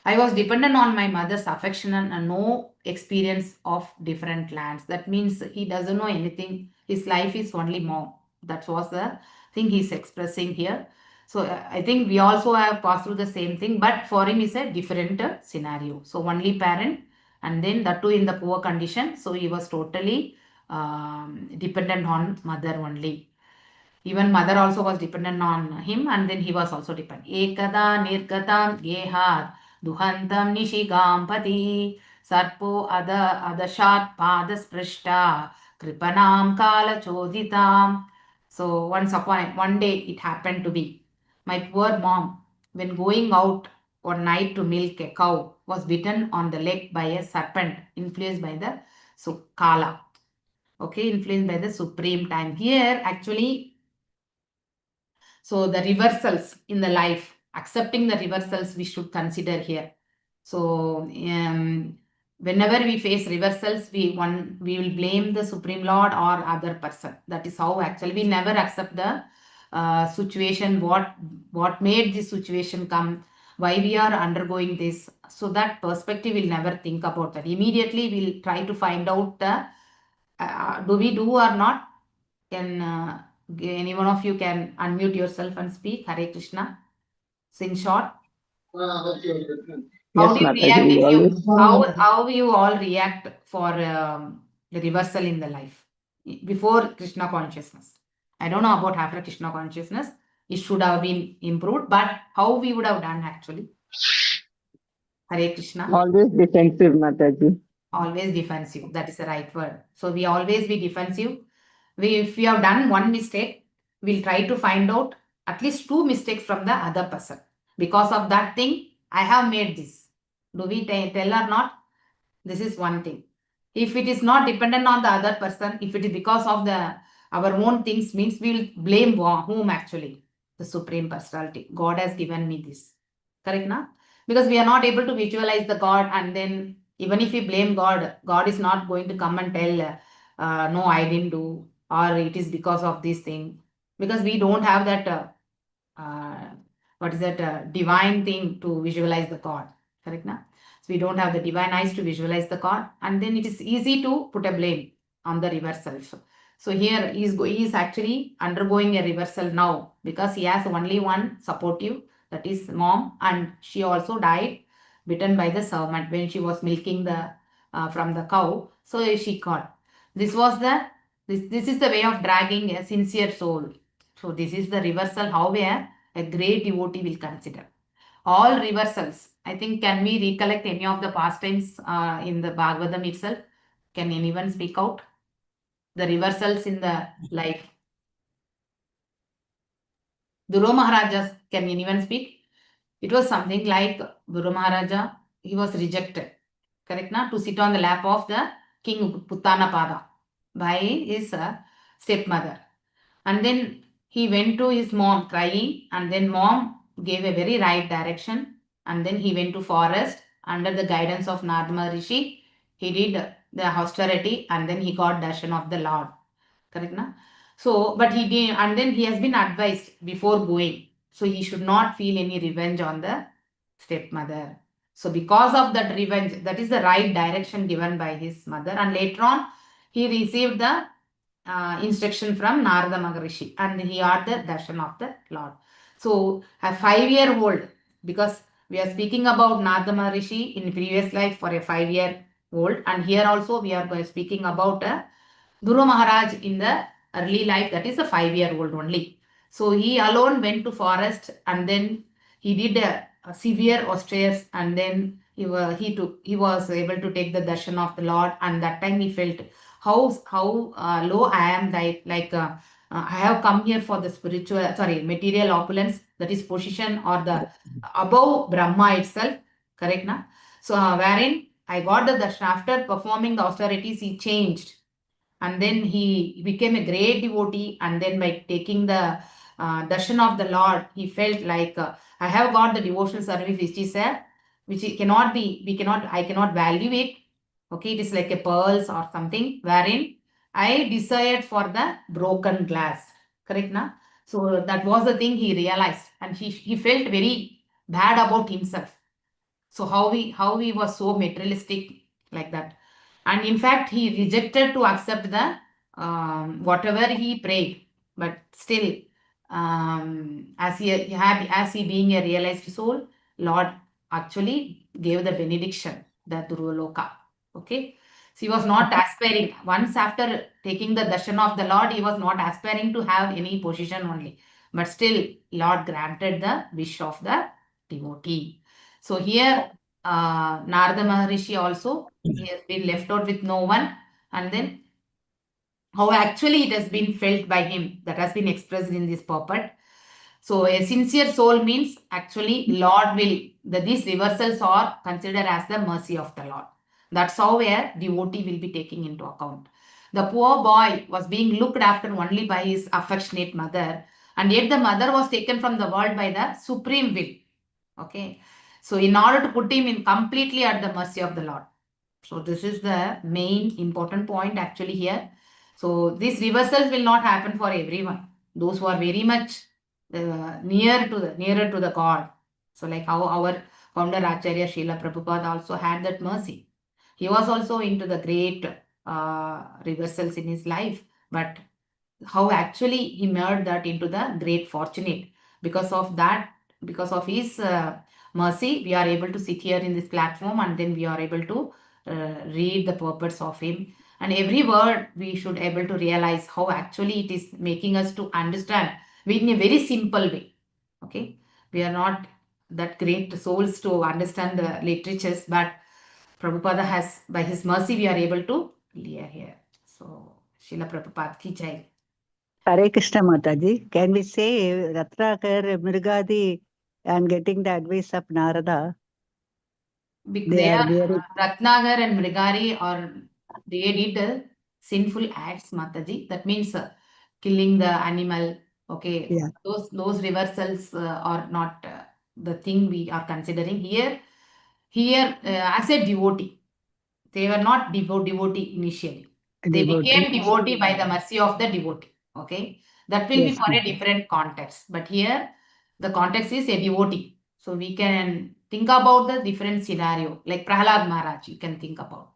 I was dependent on my mother's affection and no experience of different lands. That means he doesn't know anything. His life is only mom. That was the thing he's expressing here. So I think we also have passed through the same thing, but for him is a different scenario. So only parent, and then that too in the poor condition. So he was totally dependent on mother only. Even mother also was dependent on him, and then he was also dependent. Ekada nirgatam gehat duhantam nishigam pati sarpo adashat padasprishta kripanam kala choditam. So one day it happened to be my poor mom, when going out one night to milk a cow, was bitten on the leg by a serpent influenced by the Kala. Okay, influenced by the supreme time. Here actually, so the reversals in the life, accepting the reversals we should consider here. So whenever we face reversals, we will blame the Supreme Lord or other person. That is how actually we never accept the situation, what made this situation come, why we are undergoing this. So that perspective will never think about that. Immediately we'll try to find out do we do or not. Can any one of you can unmute yourself and speak? Hare Krishna. So in short. How Yes, do you Mataji, react we if you always. how you all react for the reversal in the life before Krishna consciousness? I don't know about after Krishna consciousness. It should have been improved, but how we would have done actually? Hare Krishna. Always defensive, Mataji. Always defensive. That is the right word. So we always be defensive. If we have done one mistake, we'll try to find out at least 2 mistakes from the other person. Because of that thing, I have made this. Do we tell or not? This is one thing. If it is not dependent on the other person, if it is because of our own things, means we will blame whom actually? The Supreme Personality. God has given me this. Correct, na? Because we are not able to visualize the God, and then even if we blame God, God is not going to come and tell, no, I didn't do, or it is because of this thing. Because we don't have that, what is that, divine thing to visualize the God. Correct, na? So we don't have the divine eyes to visualize the God, and then it is easy to put a blame on the reversal. So here he is actually undergoing a reversal now because he has only one supportive, that is mom, and she also died bitten by the serpent when she was milking the from the cow. So she caught. This was the this is the way of dragging a sincere soul. So this is the reversal how where a great devotee will consider. All reversals. I think, can we recollect any of the pastimes in the Bhagavatam itself? Can anyone speak out? The reversals in the life. Dhruva Maharaja, can anyone speak? It was something like Dhruva Maharaja, he was rejected, correct na? To sit on the lap of the king Puttanapada by his stepmother. And then he went to his mom crying, and then mom gave a very right direction, and then he went to forest under the guidance of Narada Rishi. He did the austerity, and then he got darshan of the Lord. Correct na? So, but he did, and then he has been advised before going. So he should not feel any revenge on the stepmother. So because of that revenge, that is the right direction given by his mother. And later on, he received the instruction from Narada Maharishi, and he had the darshan of the Lord. So a 5-year-old, because we are speaking about Narada Maharishi in previous life for a 5-year-old, and here also we are speaking about a Dhruva Maharaj in the early life, that is a 5-year-old only. So he alone went to forest, and then he did a severe austere, and then he was able to take the darshan of the Lord, and that time he felt how low I am, I have come here for the material opulence, that is position or the above Brahma itself, correct na? So wherein I got the darshan after performing the austerities, he changed. And then he became a great devotee, and then by taking the darshan of the Lord, he felt like I have got the devotional service which is I cannot value it. Okay, it is like a pearls or something wherein I desired for the broken glass. Correct na? So that was the thing he realized, and he felt very bad about himself. So how he was so materialistic like that. And in fact, he rejected to accept the whatever he prayed. But still, as he being a realized soul, Lord actually gave the benediction, the Durvaloka. Okay. So he was not aspiring. Once after taking the darshan of the Lord, he was not aspiring to have any position only. But still, Lord granted the wish of the devotee. So here, Narada Maharishi also, he has been left out with no one, and then how actually it has been felt by him, that has been expressed in this purport. So a sincere soul means actually Lord will, these reversals are considered as the mercy of the Lord. That's how a devotee will be taking into account. The poor boy was being looked after only by his affectionate mother, and yet the mother was taken from the world by the supreme will. Okay. So in order to put him in completely at the mercy of the Lord. So this is the main important point actually here. So these reversals will not happen for everyone. Those who are very much nearer to the God. So like how our founder Acharya Srila Prabhupada also had that mercy. He was also into the great reversals in his life, but how actually he made that into the great fortunate because of that, because of his mercy, we are able to sit here in this platform, and then we are able to read the purpose of him. And every word we should able to realize how actually it is making us to understand in a very simple way. Okay, we are not that great souls to understand the literatures, but Prabhupada has, by his mercy, we are able to clear here. So, Srila Prabhupada ki jai. Hare Krishna Mataji. Can we say Ratnakar, Mrigadi, and getting the advice of Narada? They are Ratnagar and Mrigari, or they did sinful acts, Mataji. That means killing the animal. Okay, Yeah. those reversals are not the thing we are considering here. Here, as a devotee, they were not devotee initially. They became devotee by the mercy of the devotee. Okay, that will be for a different context. But here, the context is a devotee. So we can think about the different scenario, like Prahlad Maharaj, you can think about.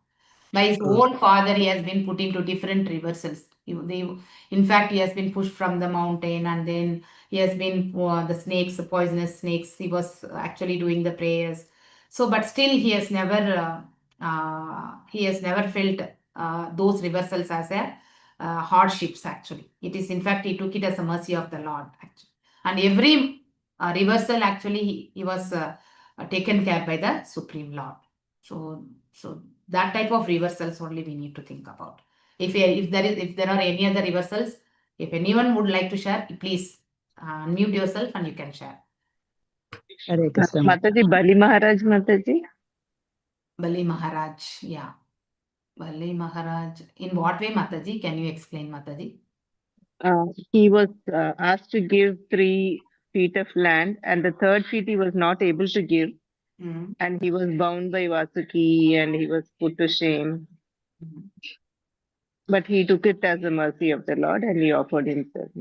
By his own father, he has been put into different reversals. In fact, he has been pushed from the mountain, and then he has been the snakes, the poisonous snakes. He was actually doing the prayers. So, but still, he has never felt those reversals as a hardships. Actually, it is, in fact, he took it as a mercy of the Lord. Actually, and every reversal, actually, he was taken care by the Supreme Lord. So that type of reversals only we need to think about. If there are any other reversals, if anyone would like to share, please unmute yourself and you can share. Hare Krishna. Mataji, Bali Maharaj, Mataji. Bali Maharaj, yeah. Bali Maharaj. In what way, Mataji? Can you explain, Mataji? He was asked to give 3 feet of land, and the 3rd feet he was not able to give. And he was bound by Vasuki, and he was put to shame. But he took it as the mercy of the Lord, and he offered himself.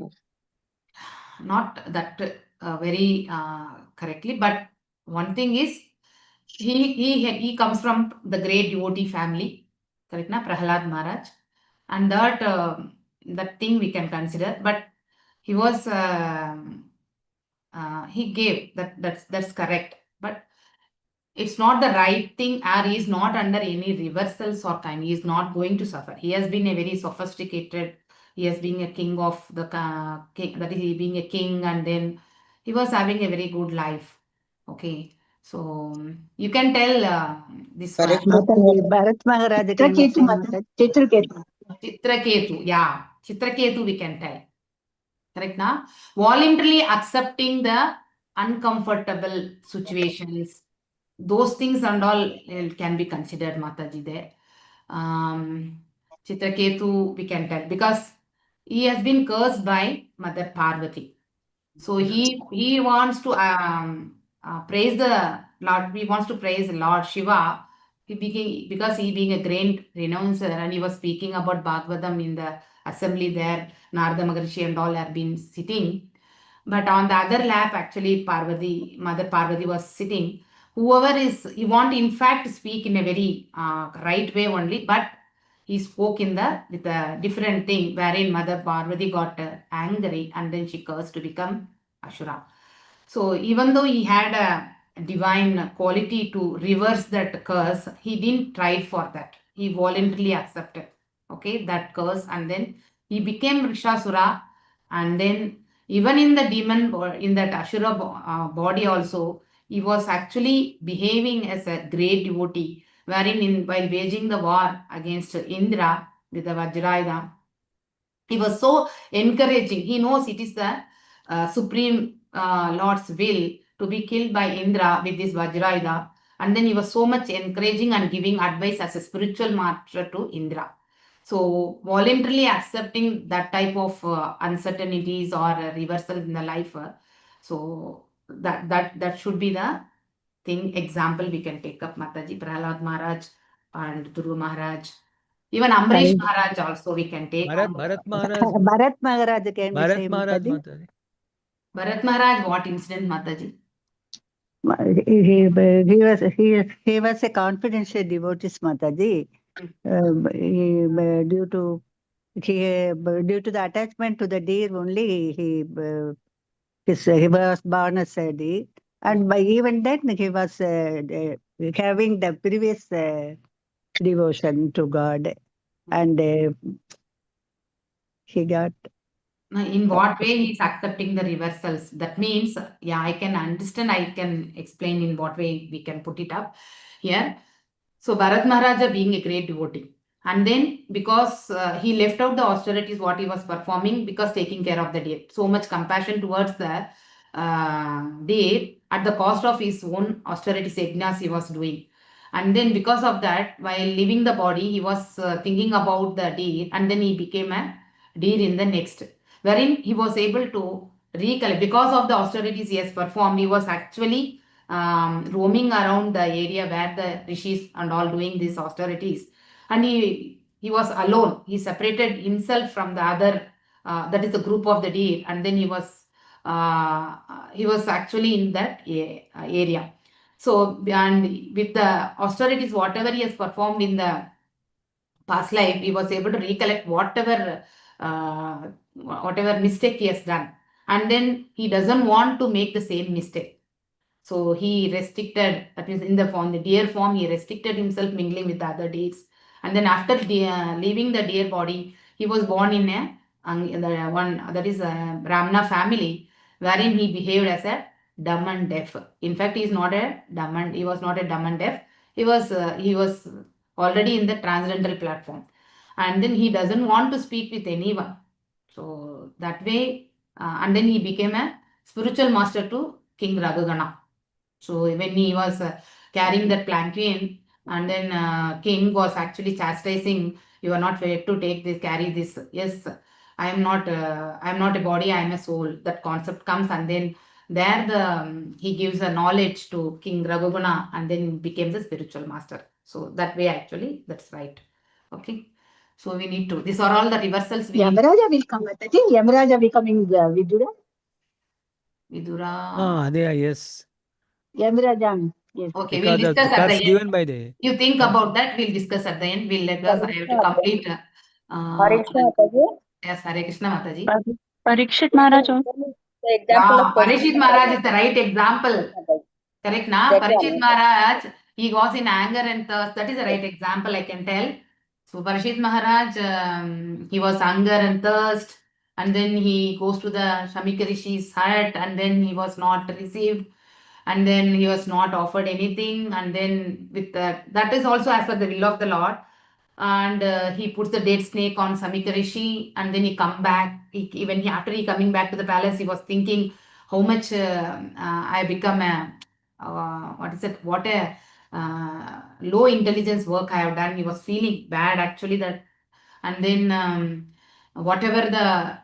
Not that very correctly, but one thing is, he comes from the great devotee family, correct na, Prahlad Maharaj, and that thing we can consider. But he was he gave that's correct, but it's not the right thing, or he is not under any reversals or kind. He is not going to suffer. He has been a very sophisticated. He has been a king of the king. That is, he being a king, and then he was having a very good life. Okay, so you can tell this one. Bharat Maharaj. Chitraketu, yeah, Chitraketu we can tell. Correct now? Voluntarily accepting the uncomfortable situations, those things and all can be considered, Mataji, there. Chitraketu we can tell, because he has been cursed by Mother Parvati. So he wants to praise the Lord. He wants to praise Lord Shiva. Because he being a great renouncer, and he was speaking about Bhagavatam in the assembly there. Narada Maharishi and all have been sitting. But on the other lap, actually, Mother Parvati was sitting. Whoever he want, in fact, speak in a very right way only, but he spoke with a different thing, wherein Mother Parvati got angry, and then she cursed to become Ashura. So even though he had a divine quality to reverse that curse, he didn't try for that. He voluntarily accepted, okay, that curse, and then he became Rishasura, and then even in the demon, in that Ashura body also, he was actually behaving as a great devotee, wherein while waging the war against Indra with the Vajrayudha, he was so encouraging. He knows it is the Supreme Lord's will to be killed by Indra with this Vajrayudha. And then he was so much encouraging and giving advice as a spiritual master to Indra. So voluntarily accepting that type of uncertainties or reversal in the life. So that should be the thing. Example we can take up, Mataji, Prahlad Maharaj and Dhruva Maharaj. Even Amrish Maharaj also we can take. Bharat Maharaj. Bharat Maharaj, can we say, Bharat Maharaj, Mataji? Mataji. Bharat Maharaj, what incident, Mataji? He was a confidential devotee, Mataji. Due to the attachment to the deer only, he was born as a deer, And by even then, he was having the previous devotion to God, and he got. In what way he is accepting the reversals? That means, yeah, I can understand, I can explain in what way we can put it up here. So Bharat Maharaja being a great devotee, and then because he left out the austerities what he was performing, because taking care of the deer, so much compassion towards the deer at the cost of his own austerities yajnas he was doing. And then because of that, while leaving the body, he was thinking about the deer, and then he became a deer in the next, wherein he was able to recollect. Because of the austerities he has performed, he was actually roaming around the area where the rishis and all doing these austerities, and he was alone. He separated himself from the other, that is the group of the deer, and then he was actually in that area. So, and with the austerities, whatever he has performed in the past life, he was able to recollect whatever mistake he has done, and then he doesn't want to make the same mistake. So he restricted, that means in the deer form, he restricted himself mingling with the other deers. And then after leaving the deer body, he was born in a Brahmana family, wherein he behaved as a dumb and deaf. In fact, he was not a dumb and deaf. He was already in the transcendental platform, and then he doesn't want to speak with anyone. So that way, and then he became a spiritual master to King Raghugana. So when he was carrying that plantain, and then king was actually chastising, you are not fit to take this, carry this. Yes, I am not a body, I am a soul. That concept comes, and then there he gives a knowledge to King Raghugana, and then became the spiritual master. So that way, actually, that's right. Okay. So we need to, these are all the reversals. Yamaraja will come, Mataji. Yamaraja becoming Vidura. Vidura. Yes. Yamaraja. Yes. Okay, Because we'll discuss at the end. given by the. You think about that, we'll discuss at the end. We'll let us, I have to complete. Hare Krishna Mataji. Yes, Hare Krishna Mataji. Parikshit Maharaj. The example of Parikshit Maharaj is the right example. Correct, na? Parikshit Maharaj, he was in anger and thirst. That is the right example, I can tell. So Parikshit Maharaj, he was anger and thirst, and then he goes to the Shamika Rishi's hut, and then he was not received, and then he was not offered anything, and then with that is also as per the will of the Lord. And he puts the dead snake on Samika Rishi, and then he come back. After he coming back to the palace, he was thinking how much I become a what a low intelligence work I have done. He was feeling bad actually that, and then whatever the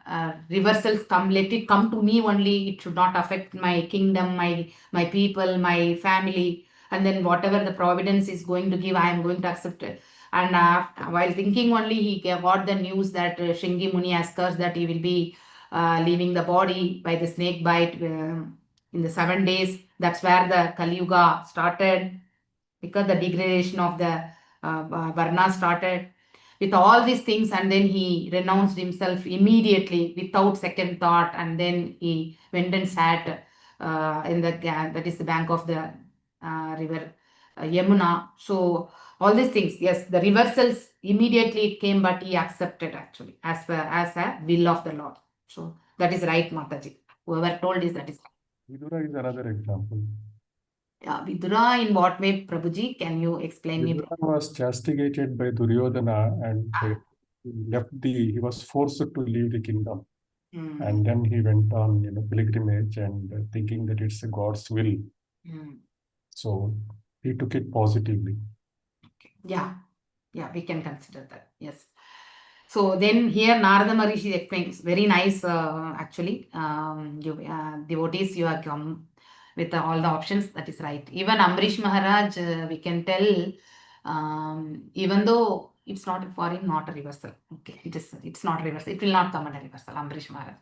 reversals come, let it come to me only. It should not affect my kingdom, my people, my family, and then whatever the providence is going to give, I am going to accept it. And while thinking only, he got the news that Shringi Muni has cursed that he will be leaving the body by the snake bite in the 7 days. That's where the Kali Yuga started, because the degradation of the Varna started. With all these things, and then he renounced himself immediately without second thought, and then he went and sat in that is the bank of the river Yamuna. So all these things, yes, the reversals immediately came, but he accepted actually as a will of the Lord. So that is right, Mataji. Whoever told is that is right. Vidura is another example. Yeah, Vidura in what way, Prabhuji? Can you explain me? Vidura was castigated by Duryodhana, and he was forced to leave the kingdom. And then he went on, pilgrimage, and thinking that it's God's will. So he took it positively. Yeah, we can consider that. Yes. So then here Narada Maharishi explains, very nice actually. Devotees, you have come with all the options. That is right. Even Amrish Maharaj, we can tell, even though it's not for him, not a reversal. Okay, it's not reversal. It will not come under reversal. Amrish Maharaj.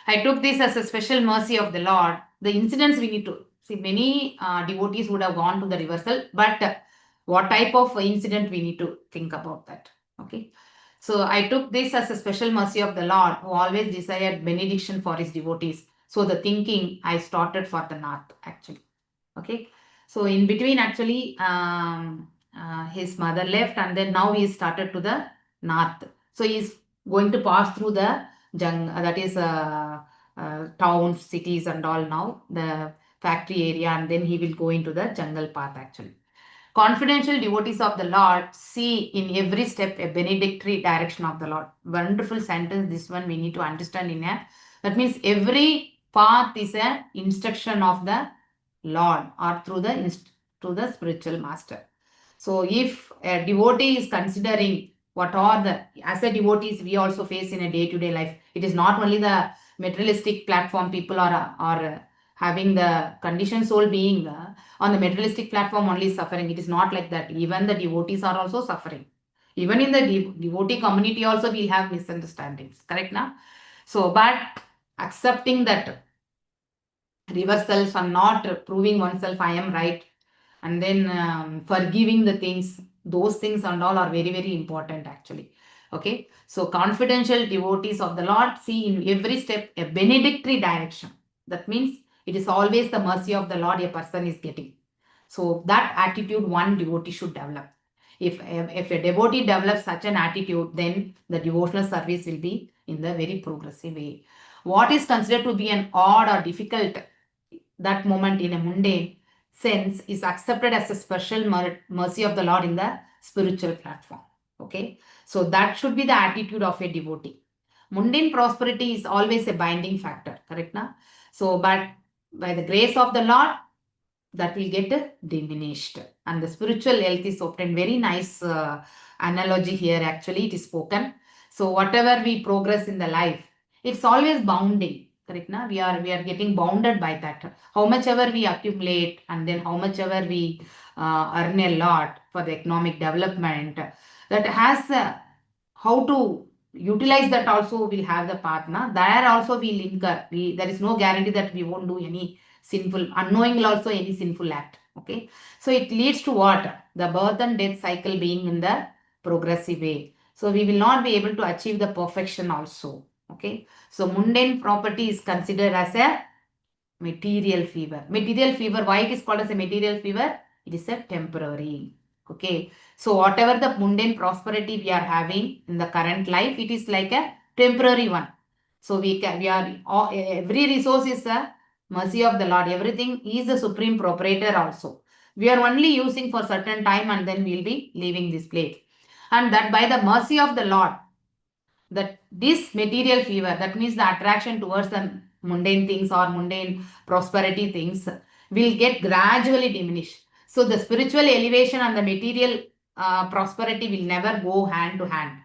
I took this as a special mercy of the Lord. The incidents we need to see, many devotees would have gone to the reversal, but what type of incident we need to think about that. Okay. So I took this as a special mercy of the Lord, who always desired benediction for his devotees. So the thinking I started for the North actually. Okay, so in between actually his mother left, and then now he started to the north. So he's going to pass through the that is towns, cities and all, now the factory area, and then he will go into the jungle path actually. Confidential devotees of the Lord see in every step a benedictory direction of the Lord. Wonderful sentence, this one we need to understand in a, that means every path is a instruction of the Lord or through the spiritual master. So if a devotee is considering what are the, as a devotees we also face in a day-to-day life, it is not only the materialistic platform people are having the conditioned soul being on the materialistic platform only suffering. It is not like that. Even the devotees are also suffering. Even in the devotee community also we'll have misunderstandings. Correct now? So, but accepting that reversals and not proving oneself I am right, and then forgiving the things, those things and all are very, very important actually. Okay, so confidential devotees of the Lord see in every step a benedictory direction. That means it is always the mercy of the Lord a person is getting. So that attitude one devotee should develop. If a devotee develops such an attitude, then the devotional service will be in the very progressive way. What is considered to be an odd or difficult that moment in a mundane sense is accepted as a special mercy of the Lord in the spiritual platform. Okay, so that should be the attitude of a devotee. Mundane prosperity is always a binding factor, correct now? So, but by the grace of the Lord, that will get diminished, and the spiritual health is obtained. Very nice analogy here actually it is spoken. So whatever we progress in the life, it's always bounding, correct na? We are getting bounded by that. How much ever we accumulate, and then how much ever we earn a lot for the economic development, that has how to utilize that also will have the path na? There also we'll incur. There is no guarantee that we won't do any sinful, unknowingly also any sinful act. Okay, so it leads to what? The birth and death cycle being in the progressive way. So we will not be able to achieve the perfection also. Okay, so mundane property is considered as a material fever. Material fever, why it is called as a material fever? It is a temporary. Okay, so whatever the mundane prosperity we are having in the current life, it is like a temporary one. So every resource is a mercy of the Lord. Everything is the supreme proprietor also. We are only using for certain time, and then we will be leaving this place. And that by the mercy of the Lord, that this material fever, that means the attraction towards the mundane things or mundane prosperity things, will get gradually diminished. So the spiritual elevation and the material prosperity will never go hand to hand.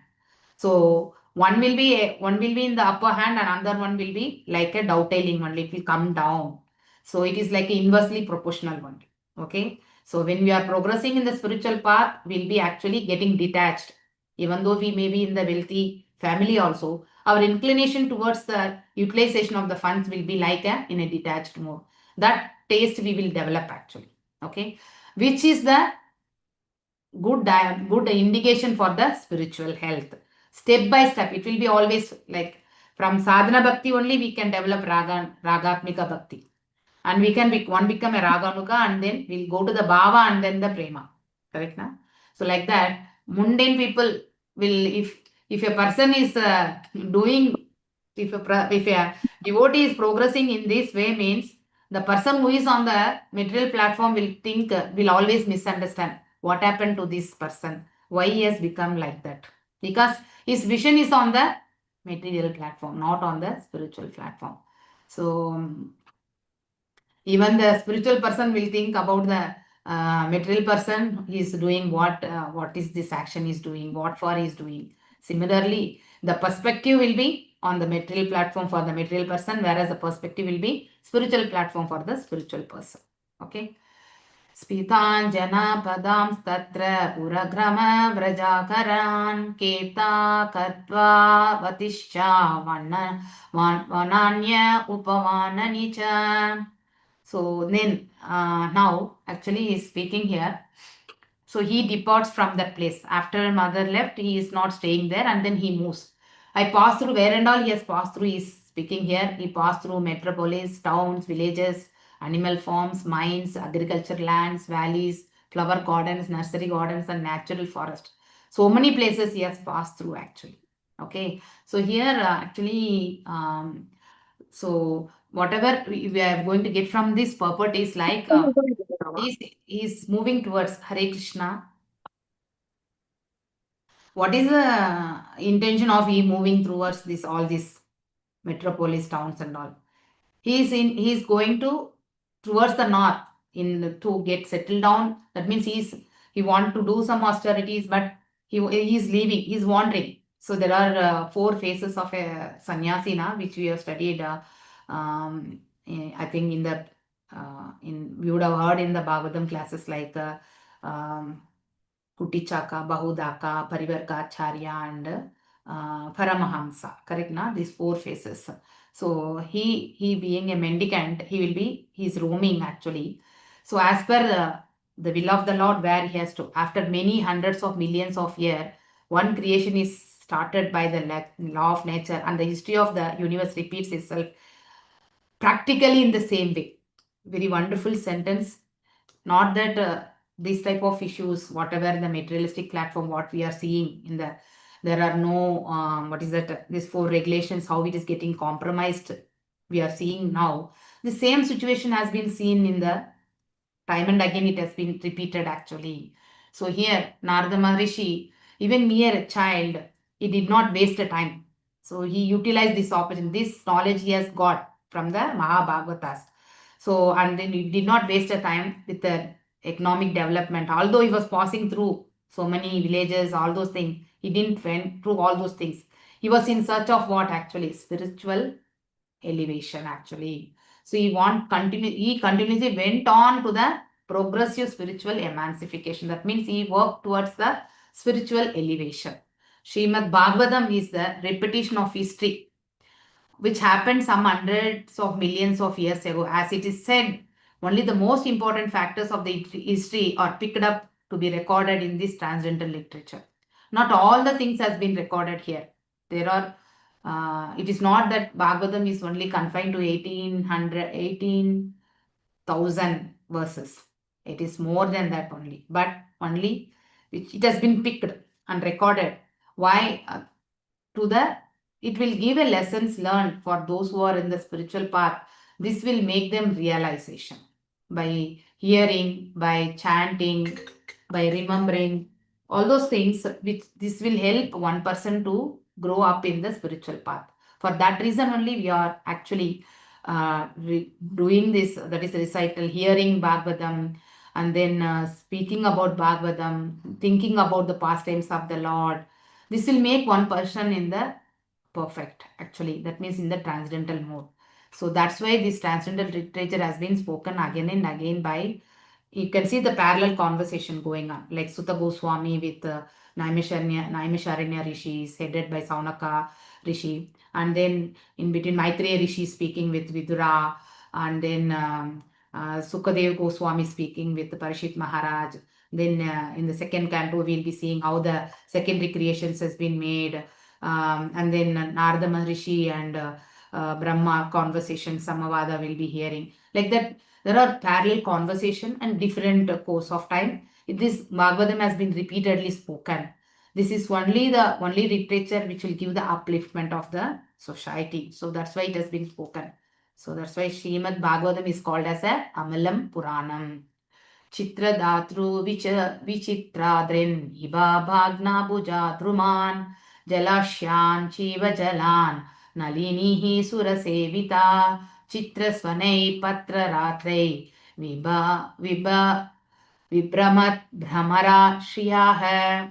So one will be in the upper hand, and another one will be like a dovetailing one. It will come down. So it is like an inversely proportional one. Okay. So when we are progressing in the spiritual path, we'll be actually getting detached. Even though we may be in the wealthy family also, our inclination towards the utilization of the funds will be like in a detached mode. That taste we will develop actually. Okay. Which is the good indication for the spiritual health. Step by step, it will be always like from sadhana bhakti only we can develop ragatmika bhakti. And we can become a raganuka, and then we'll go to the bhava and then the prema. Correct na? So like that, mundane people will, if a person is doing, if a devotee is progressing in this way, means the person who is on the material platform will think, will always misunderstand what happened to this person, why he has become like that, because his vision is on the material platform, not on the spiritual platform. So even the spiritual person will think about the material person. He is doing what is this action is doing, what for he is doing. Similarly, the perspective will be on the material platform for the material person, whereas the perspective will be spiritual platform for the spiritual person. Okay. Spitanjana padam tatra puragrama vrajakaran keta katva vatischa vananya upavananicha. So then now actually he is speaking here. So he departs from that place. After mother left, he is not staying there, and then he moves. I pass through where and all he has passed through. He is speaking here. He passed through metropolis, towns, villages, animal farms, mines, agriculture lands, valleys, flower gardens, nursery gardens, and natural forest. So many places he has passed through actually. Okay, so here actually, so whatever we are going to get from this purport is like he's moving towards Hare Krishna. What is the intention of he moving towards this all these metropolis towns and all? He's going towards the north to get settled down. That means he want to do some austerities, but he's leaving, he's wandering. So there are 4 phases of a sannyasi na, which we have studied. I think in the we would have heard in the Bhagavatam classes like Kutichaka, Bahudaka, Parivargacharya, and Paramahamsa. Correct na? These 4 phases. So he being a mendicant, he's roaming actually. So as per the will of the Lord, where he has to, after many hundreds of millions of years, one creation is started by the law of nature, and the history of the universe repeats itself practically in the same way. Very wonderful sentence. Not that these type of issues, whatever the materialistic platform, what we are seeing in there are no, what is that, these 4 regulations, how it is getting compromised, we are seeing now. The same situation has been seen in the time and again, it has been repeated actually. So here, Narada Maharishi, even mere child, he did not waste a time. So he utilized this opportunity, this knowledge he has got from the Mahabhagavatas. So, and then he did not waste a time with the economic development. Although he was passing through so many villages, all those things, he didn't went through all those things. He was in search of what actually? Spiritual elevation actually. So he continuously went on to the progressive spiritual emancipation. That means he worked towards the spiritual elevation. Srimad Bhagavatam is the repetition of history which happened some hundreds of millions of years ago. As it is said, only the most important factors of the history are picked up to be recorded in this transcendental literature. Not all the things has been recorded here. There are, it is not that Bhagavatam is only confined to 18,000 verses. It is more than that only. But only it has been picked and recorded. Why? It will give a lessons learned for those who are in the spiritual path. This will make them realization by hearing, by chanting, by remembering, all those things, which this will help one person to grow up in the spiritual path. For that reason only we are actually doing this, that is recital, hearing Bhagavatam, and then speaking about Bhagavatam, thinking about the pastimes of the Lord. This will make one person in the perfect actually, that means in the transcendental mode. So that's why this transcendental literature has been spoken again and again by, you can see the parallel conversation going on, like Sutta Goswami with Naimisharanya Rishis headed by Saunaka Rishi, and then in between Maitreya Rishi speaking with Vidura, and then Sukadev Goswami speaking with Parishit Maharaj. Then in the second canto we'll be seeing how the secondary creations has been made, and then Narada Maharishi and Brahma conversation, Samavada will be hearing. Like that, there are parallel conversation and different course of time. This Bhagavatam has been repeatedly spoken. This is only the literature which will give the upliftment of the society. So that's why it has been spoken. So that's why Srimad Bhagavatam is called as a Amalam Puranam. Chitradhatru Vichitradrin Hiba Bhagna Bhuja Druman Jalasyan Chiva Jalan Nalinihi Surasevita Chitrasvanai Patra Ratrei Vibramat Brahmara Shriyaha.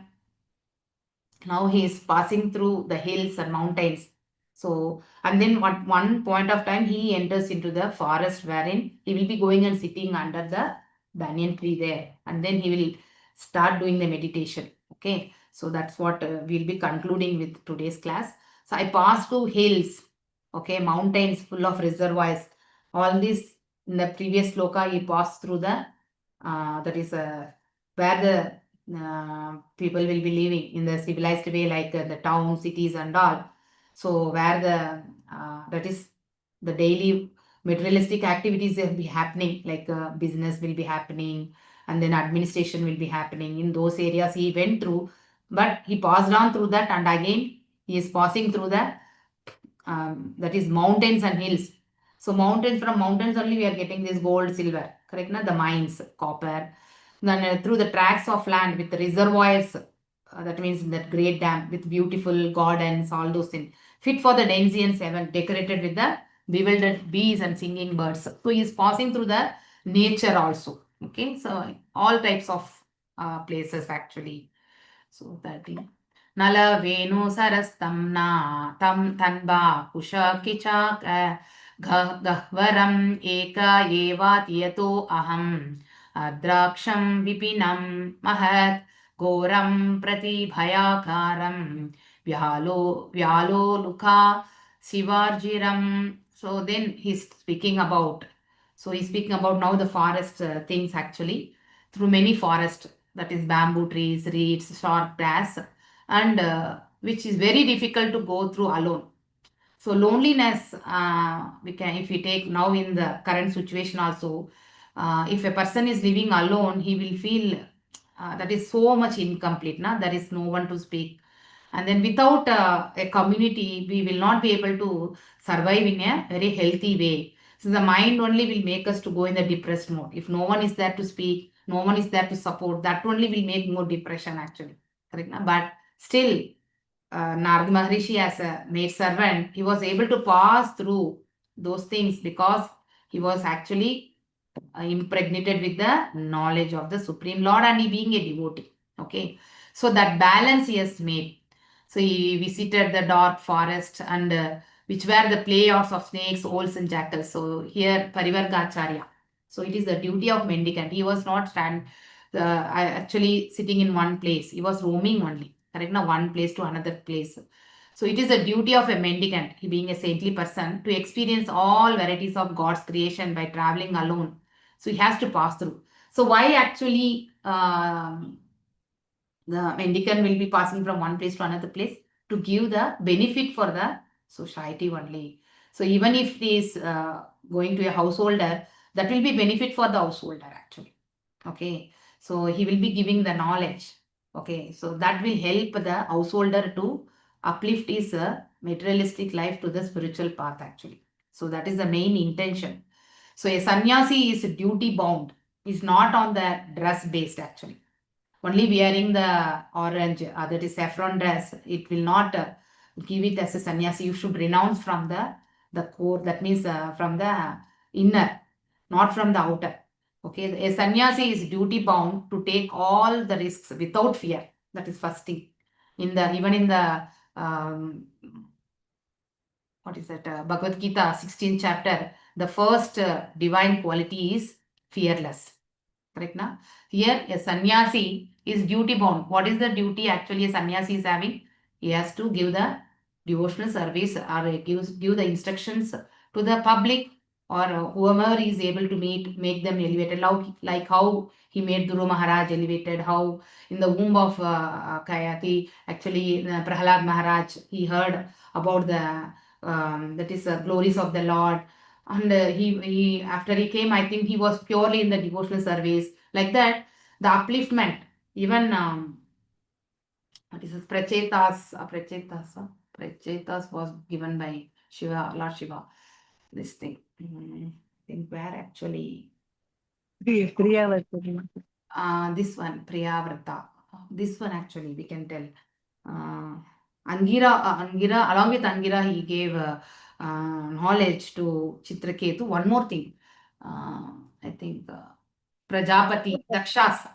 Now he is passing through the hills and mountains. So, and then at one point of time he enters into the forest wherein he will be going and sitting under the banyan tree there, and then he will start doing the meditation. Okay, so that's what we'll be concluding with today's class. So I passed through hills, okay, mountains full of reservoirs. All this in the previous sloka he passed through the that is where the people will be living in the civilized way, like the towns, cities and all. So where the that is the daily materialistic activities will be happening, like business will be happening, and then administration will be happening. In those areas he went through, but he passed on through that, and again he is passing through the that is mountains and hills. So mountains, from mountains only we are getting this gold, silver, correct? Na? The mines, copper. Then through the tracts of land with the reservoirs, that means that great dam with beautiful gardens, all those things. Fit for the Denzian seven, decorated with the bewildered bees and singing birds. So he is passing through the nature also. Okay, so all types of places actually. So that is Nala Venu Sarastamna Tam Tanba Kusha Kichak Gahvaram Eka Evat Yato Aham Adraksham Vipinam Mahat Goram Prati Bhayakaram Vyalo Lukha Sivarjiram. So then he's speaking about, now the forest things actually, through many forests, that is bamboo trees, reeds, short grass, and which is very difficult to go through alone. So loneliness, if we take now in the current situation also, if a person is living alone, he will feel that is so much incomplete. There is no one to speak. And then without a community, we will not be able to survive in a very healthy way. So the mind only will make us to go in the depressed mode. If no one is there to speak, no one is there to support, that only will make more depression actually. Correct? But still, Narada Maharishi as a maid servant, he was able to pass through those things because he was actually impregnated with the knowledge of the Supreme Lord, and he being a devotee. Okay, so that balance he has made. So he visited the dark forest, and which were the playouts of snakes, owls, and jackals. So here Parivargacharya. So it is the duty of mendicant. He was not actually sitting in one place. He was roaming only. Correct? Now one place to another place. So it is the duty of a mendicant, he being a saintly person, to experience all varieties of God's creation by traveling alone. So he has to pass through. So why actually the mendicant will be passing from one place to another place? To give the benefit for the society only. So even if he is going to a householder, that will be benefit for the householder actually. Okay, so he will be giving the knowledge. Okay, so that will help the householder to uplift his materialistic life to the spiritual path actually. So that is the main intention. So a sannyasi is duty bound, is not on the dress based actually. Only wearing the orange, that is saffron dress, it will not give it as a sannyasi. You should renounce from the core, that means from the inner, not from the outer. Okay, a sannyasi is duty bound to take all the risks without fear. That is first thing. Even in the what is that? Bhagavad Gita, 16th chapter, the first divine quality is fearless. Correct now? Here a sannyasi is duty bound. What is the duty actually a sannyasi is having? He has to give the devotional service, or give the instructions to the public, or whoever is able to make them elevated. Like how he made Dhruva Maharaj elevated, how in the womb of Kayati, actually Prahalad Maharaj, he heard about the that is glories of the Lord. And he after he came, I think he was purely in the devotional service. Like that, the upliftment, even what is this? Prachetas was given by Shiva, Lord Shiva. This thing. I think where actually Priyavrata. this one, Priyavrata. This one actually we can tell. Angira, along with Angira, he gave knowledge to Chitraketu. One more thing, I think Prajapati, Daksha's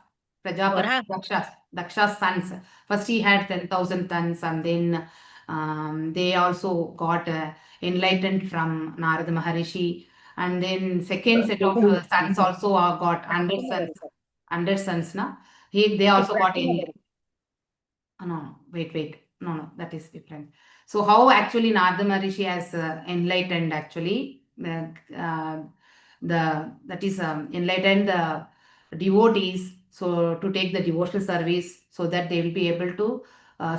sons. First he had 10,000 sons, and then they also got enlightened from Narada Maharishi. And then second set of sons also got 100 sons. They also got enlightened. No, wait. No, that is different. So how actually Narada Maharishi has enlightened actually enlightened the devotees, so to take the devotional service, so that they will be able to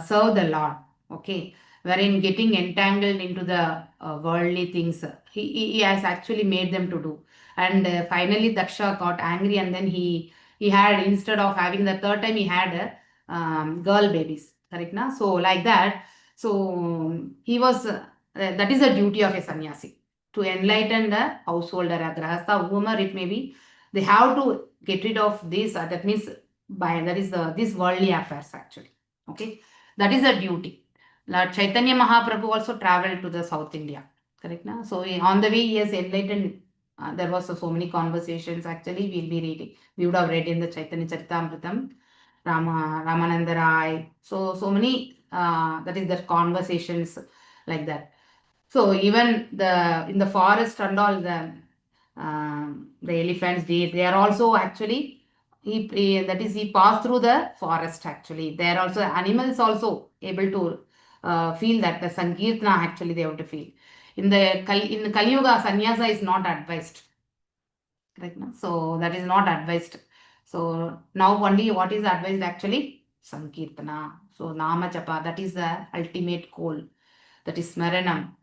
serve the Lord. Okay, wherein getting entangled into the worldly things, he has actually made them to do. And finally, Daksha got angry, and then he had, instead of having the third time, he had girl babies. Correct, na? So like that. So he was. That is the duty of a sannyasi, to enlighten the householder, a grahastha, whomever it may be. They have to get rid of this. That means this worldly affairs actually. Okay, that is the duty. Lord Chaitanya Mahaprabhu also traveled to the South India. Correct, na? So on the way he has enlightened. There was so many conversations actually. We'll be reading. We would have read in the Chaitanya Charitamrita, Ramananda Rai. So many. That is the conversations like that. So even in the forest and all, the elephants, they are also actually, he passed through the forest actually. There also animals also able to feel that the Sankirtana actually they have to feel. In Kali Yuga, sannyasa is not advised. Correct, no? So that is not advised. So now only what is advised actually? Sankirtana. So Nama Japa, that is the ultimate goal. That is Smaranam.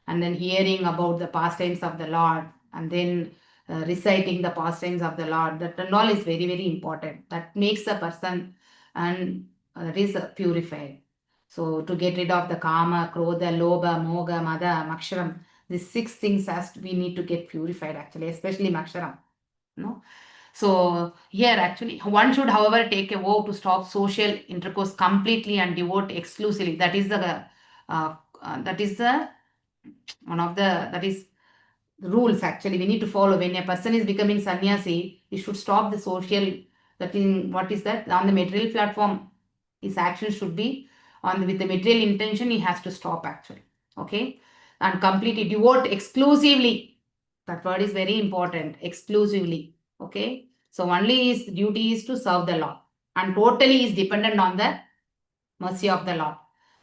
And then hearing about the pastimes of the Lord, and then reciting the pastimes of the Lord. That and all is very, very important. That makes a person and that is purified. So to get rid of the Kama, Krodha, Lobha, Moga, Mada, Maksharam, these 6 things we need to get purified actually, especially Maksharam. No? So here actually one should, however, take a vow to stop social intercourse completely and devote exclusively. That is the one of the rules actually we need to follow. When a person is becoming sannyasi, he should stop the social, that in what is that, on the material platform, his action should be with the material intention. He has to stop actually. Okay, and completely devote exclusively. That word is very important, exclusively. Okay, so only his duty is to serve the Lord, and totally is dependent on the mercy of the Lord.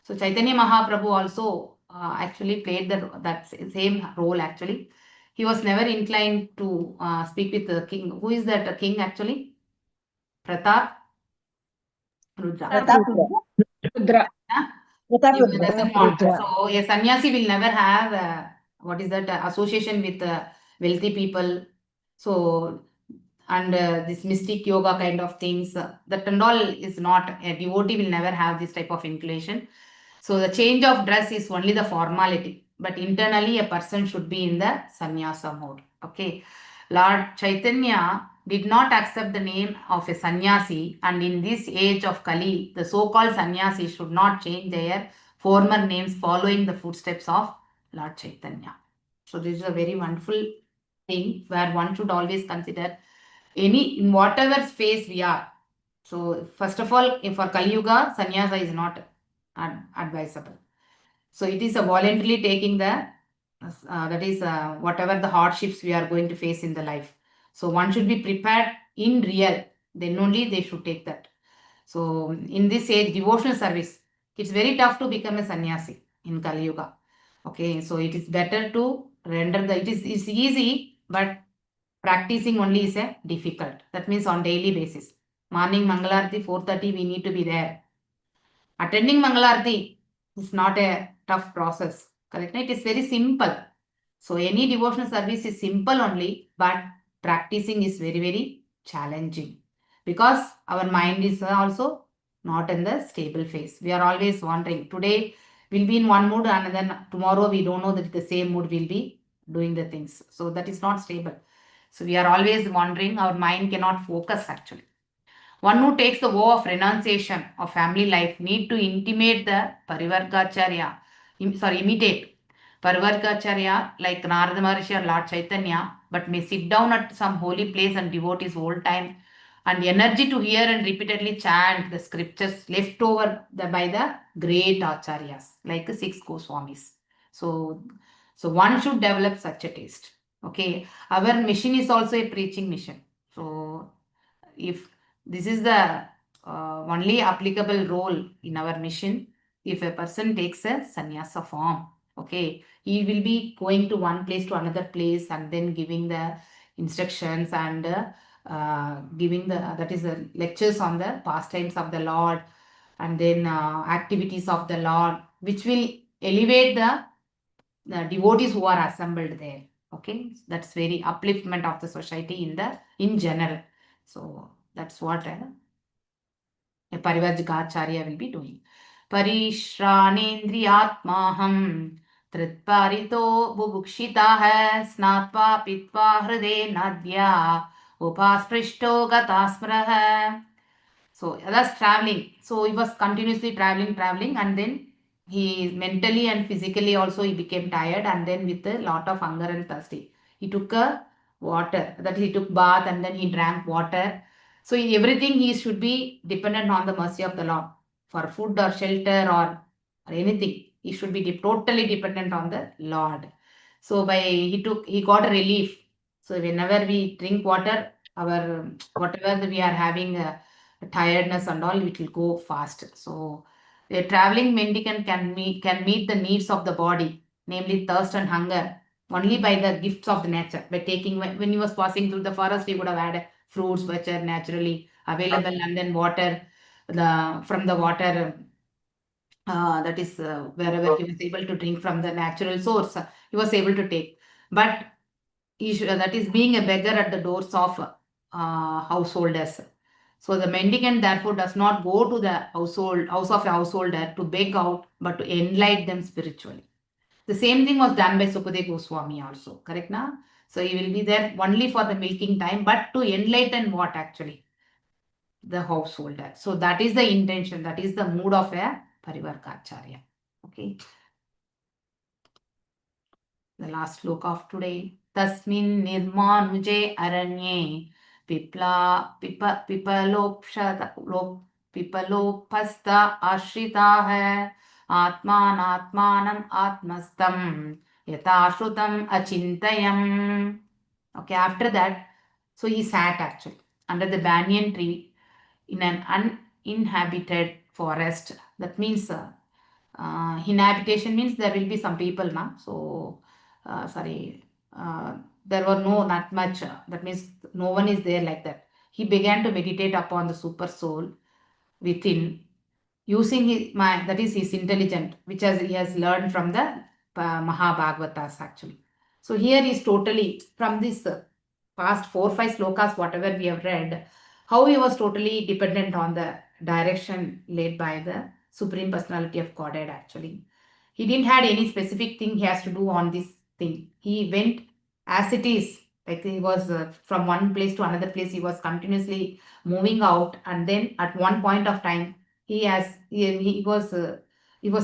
So Chaitanya Mahaprabhu also actually played that same role actually. He was never inclined to speak with the king. Who is that king actually? Pratap Rudra. Rudra. He doesn't want. So a sannyasi will never have association with wealthy people. So and this mystic yoga kind of things, that and all is not, a devotee will never have this type of inclination. So the change of dress is only the formality, but internally a person should be in the sannyasa mode. Okay, Lord Chaitanya did not accept the name of a sannyasi, and in this age of Kali, the so-called sannyasis should not change their former names following the footsteps of Lord Chaitanya. So this is a very wonderful thing where one should always consider in whatever phase we are. So first of all, for Kali Yuga, sannyasa is not advisable. So it is a voluntarily taking the whatever the hardships we are going to face in the life. So one should be prepared in real, then only they should take that. So in this age, devotional service, it's very tough to become a sannyasi in Kali Yuga. Okay, so it is better to render it's easy, but practicing only is difficult. That means on daily basis. Morning Mangalarti 4:30 we need to be there. Attending Mangalarti is not a tough process. Correct? It is very simple. So any devotional service is simple only, but practicing is very, very challenging, because our mind is also not in the stable phase. We are always wondering. Today we'll be in one mood, and then tomorrow we don't know that the same mood will be doing the things. So that is not stable. So we are always wondering. Our mind cannot focus actually. One who takes the vow of renunciation of family life need to imitate Parivargacharya like Narada Maharishi or Lord Chaitanya, but may sit down at some holy place and devote his whole time and energy to hear and repeatedly chant the scriptures left over by the great acharyas, like the 6 Goswamis. So one should develop such a taste. Okay, our mission is also a preaching mission. So if this is the only applicable role in our mission, if a person takes a sannyasa form, okay, he will be going to one place to another place and then giving the instructions and giving the lectures on the pastimes of the Lord, and then activities of the Lord, which will elevate the devotees who are assembled there. Okay, that's very upliftment of the society in general. So that's what a Parivrajikacharya will be doing. Parishranendriyatmaham Tritparito bubukshitah snatva pitva hृदे nadya upasprishtho gatasmrah. So that's traveling. So he was continuously traveling, and then he mentally and physically also he became tired, and then with a lot of hunger and thirsty. He took a water, that he took bath and then he drank water. So in everything he should be dependent on the mercy of the Lord for food or shelter or anything. He should be totally dependent on the Lord. So he got a relief. So whenever we drink water, our whatever we are having tiredness and all, it will go fast. So a traveling mendicant can meet the needs of the body, namely thirst and hunger, only by the gifts of the nature. By taking, when he was passing through the forest, he would have had fruits which are naturally available, and then water, from the water, that is wherever he was able to drink from the natural source, he was able to take. But that is being a beggar at the doors of householders. So the mendicant therefore does not go to the house of a householder to beg out, but to enlighten them spiritually. The same thing was done by Sukadeva Goswami also, correct na? So he will be there only for the milking time, but to enlighten what actually? The householder. So that is the intention, that is the mood of a Parivarkacharya. Okay. The last sloka of today. Tasmin nirmanuje aranye pipalopasta ashrita hai atmanatmanam atmastam yatashrutam achintayam. Okay, after that, so he sat actually under the banyan tree in an uninhabited forest. That means inhabitation means there will be some people now. So there were not much. That means no one is there like that. He began to meditate upon the super soul within, using that is his intelligence, which he has learned from the Mahabhagavatas actually. So here is totally from this past 4-5 slokas, whatever we have read, how he was totally dependent on the direction led by the Supreme Personality of Godhead actually. He didn't had any specific thing he has to do on this thing. He went as it is, like he was from one place to another place, he was continuously moving out, and then at one point of time he was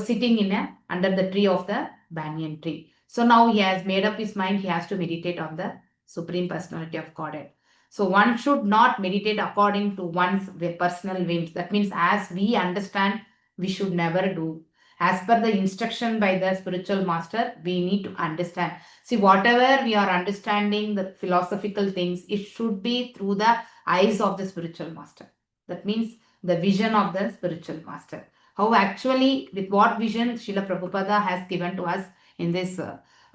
sitting under the tree of the banyan tree. So now he has made up his mind, he has to meditate on the Supreme Personality of Godhead. So one should not meditate according to one's personal whims. That means as we understand, we should never do. As per the instruction by the spiritual master, we need to understand. See, whatever we are understanding, the philosophical things, it should be through the eyes of the spiritual master. That means the vision of the spiritual master. How actually, with what vision Srila Prabhupada has given to us in this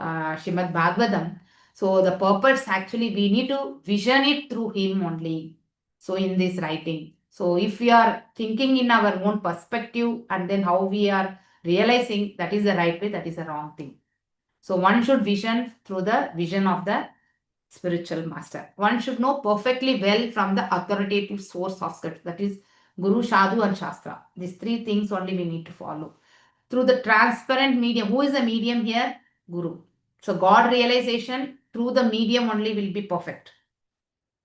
Srimad Bhagavatam. So the purpose actually, we need to vision it through him only. So in this writing. So if we are thinking in our own perspective and then how we are realizing that is the right way, that is the wrong thing. So one should vision through the vision of the spiritual master. One should know perfectly well from the authoritative source of scripture, that is Guru, Sadhu and Shastra. These 3 things only we need to follow. Through the transparent medium. Who is the medium here? Guru. So God realization through the medium only will be perfect,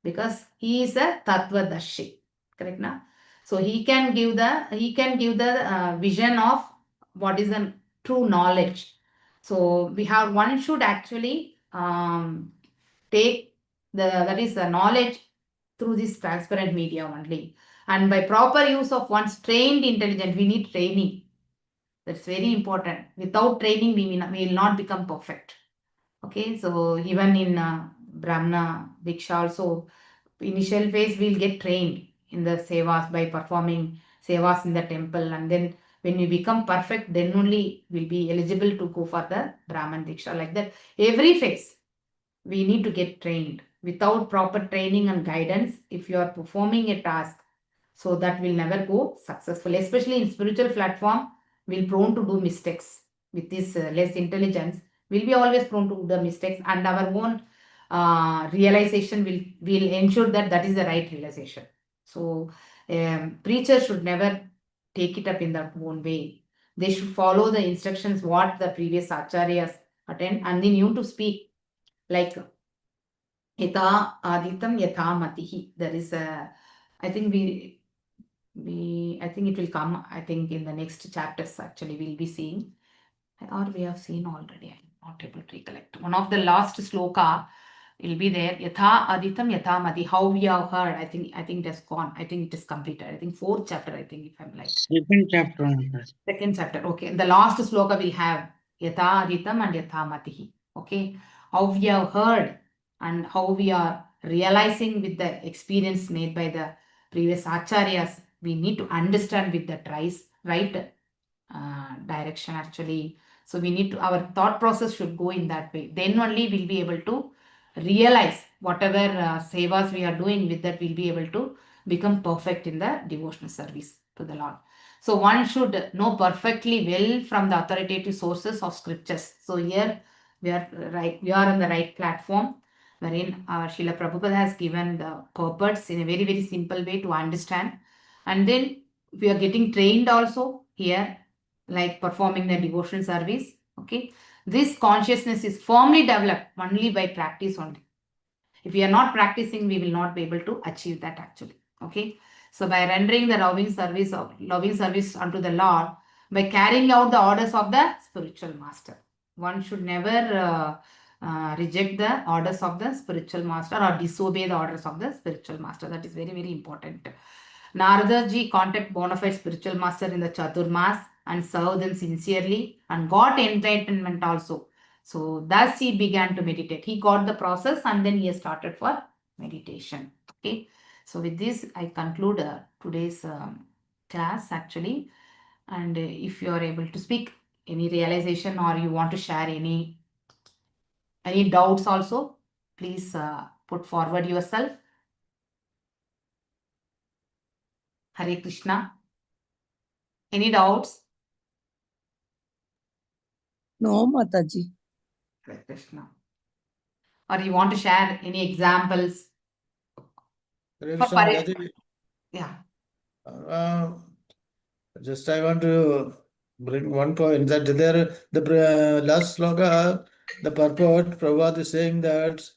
because he is a Tattvadashi. Correct na? So he can give the vision of what is the true knowledge. So one should actually take that is the knowledge through this transparent media only. And by proper use of one's trained intelligence, we need training. That's very important. Without training, we will not become perfect. Okay, so even in Brahmana Diksha also, initial phase we'll get trained in the sevas by performing sevas in the temple, and then when we become perfect, then only we'll be eligible to go for the Brahman Diksha. Like that, every phase we need to get trained. Without proper training and guidance, if you are performing a task, so that will never go successful. Especially in spiritual platform, we're prone to do mistakes. with this less intelligence, we'll be always prone to the mistakes, and our own realization will ensure that that is the right realization. So preachers should never take it up in their own way. They should follow the instructions what the previous acharyas attend, and they knew to speak like yatha aditam yatha matihi. There is a, I think I think it will come, I think in the next chapters actually we'll be seeing, or we have seen already. I'm not able to recollect. One of the last sloka will be there. Yatha aditam yatha mati. How we have heard. I think it has gone. I think it is completed. I think 4th chapter. I think if I'm right. Second chapter. Second chapter. Okay. The last sloka will have yatha aditam and yatha matihi. Okay. How we have heard and how we are realizing with the experience made by the previous acharyas. We need to understand with that right direction actually. So we need to, our thought process should go in that way. Then only we'll be able to realize whatever sevas we are doing, with that we'll be able to become perfect in the devotional service to the Lord. So one should know perfectly well from the authoritative sources of scriptures. So here we are on the right platform, wherein our Srila Prabhupada has given the purports in a very, very simple way to understand. And then we are getting trained also here, like performing the devotional service. Okay, this consciousness is firmly developed only by practice only. If we are not practicing, we will not be able to achieve that actually. Okay, so by rendering the loving service unto the Lord, by carrying out the orders of the spiritual master, one should never reject the orders of the spiritual master or disobey the orders of the spiritual master. That is very, very important. Narada ji contacted bona fide spiritual master in the Chaturmas and served them sincerely and got enlightenment also. So thus he began to meditate. He got the process and then he started for meditation. Okay. So with this, I conclude today's class actually. And if you are able to speak any realization or you want to share any doubts also, please put forward yourself. Hare Krishna. Any doubts? No, Mataji. Hare Krishna. Or you want to share any examples? Hare For Krishna, Mataji. Yeah. Just I want to bring one point that there, the last sloka, the purport, Prabhupada is saying that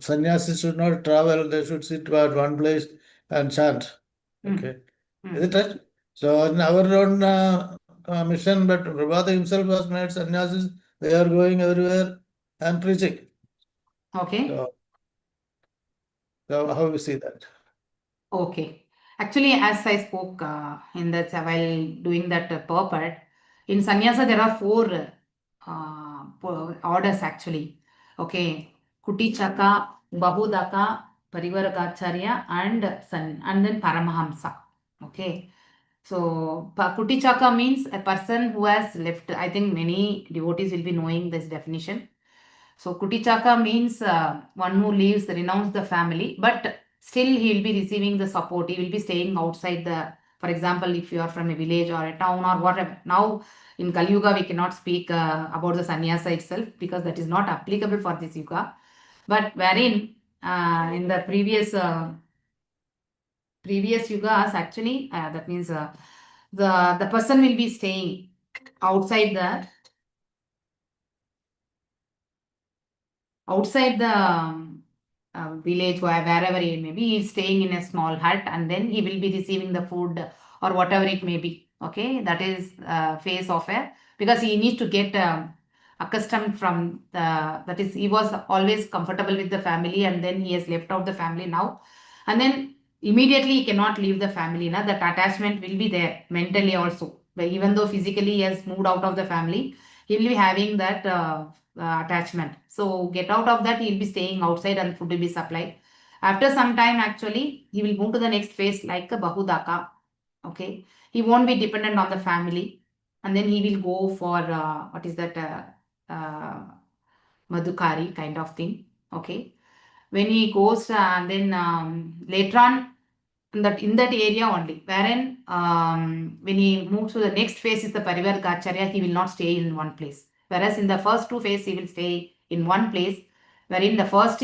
sannyasis should not travel, they should sit at one place and chant. Okay. Is it right? So in our own mission, but Prabhupada himself was made sannyasis, they are going everywhere and preaching. Okay. So how we see that? Okay. Actually, as I spoke in that while doing that purport, in sannyasa there are 4 orders actually. Okay. Kutichaka, Bahudaka, Parivaragacharya and then Paramahamsa. Okay. So Kutichaka means a person who has left. I think many devotees will be knowing this definition. So Kutichaka means one who leaves, renounce the family, but still he will be receiving the support. He will be staying outside the, for example, if you are from a village or a town or whatever. Now in Kali Yuga, we cannot speak about the sannyasa itself because that is not applicable for this yuga. But wherein in the previous yugas, actually, that means the person will be staying outside the village, wherever he may be. He is staying in a small hut and then he will be receiving the food or whatever it may be. Okay, that is phase of because he needs to get accustomed from that is, he was always comfortable with the family and then he has left out the family now, and then immediately he cannot leave the family. Now that attachment will be there mentally also, but even though physically he has moved out of the family, he will be having that attachment. So get out of that, he'll be staying outside and food will be supplied. After some time, actually, he will move to the next phase like a Bahudaka. Okay, he won't be dependent on the family, and then he will go for what is that Madhukari kind of thing. Okay, when he goes, then later on, in that area only, wherein when he moves to the next phase is the Parivargacharya, he will not stay in one place. Whereas in the first two phases, he will stay in one place, wherein the first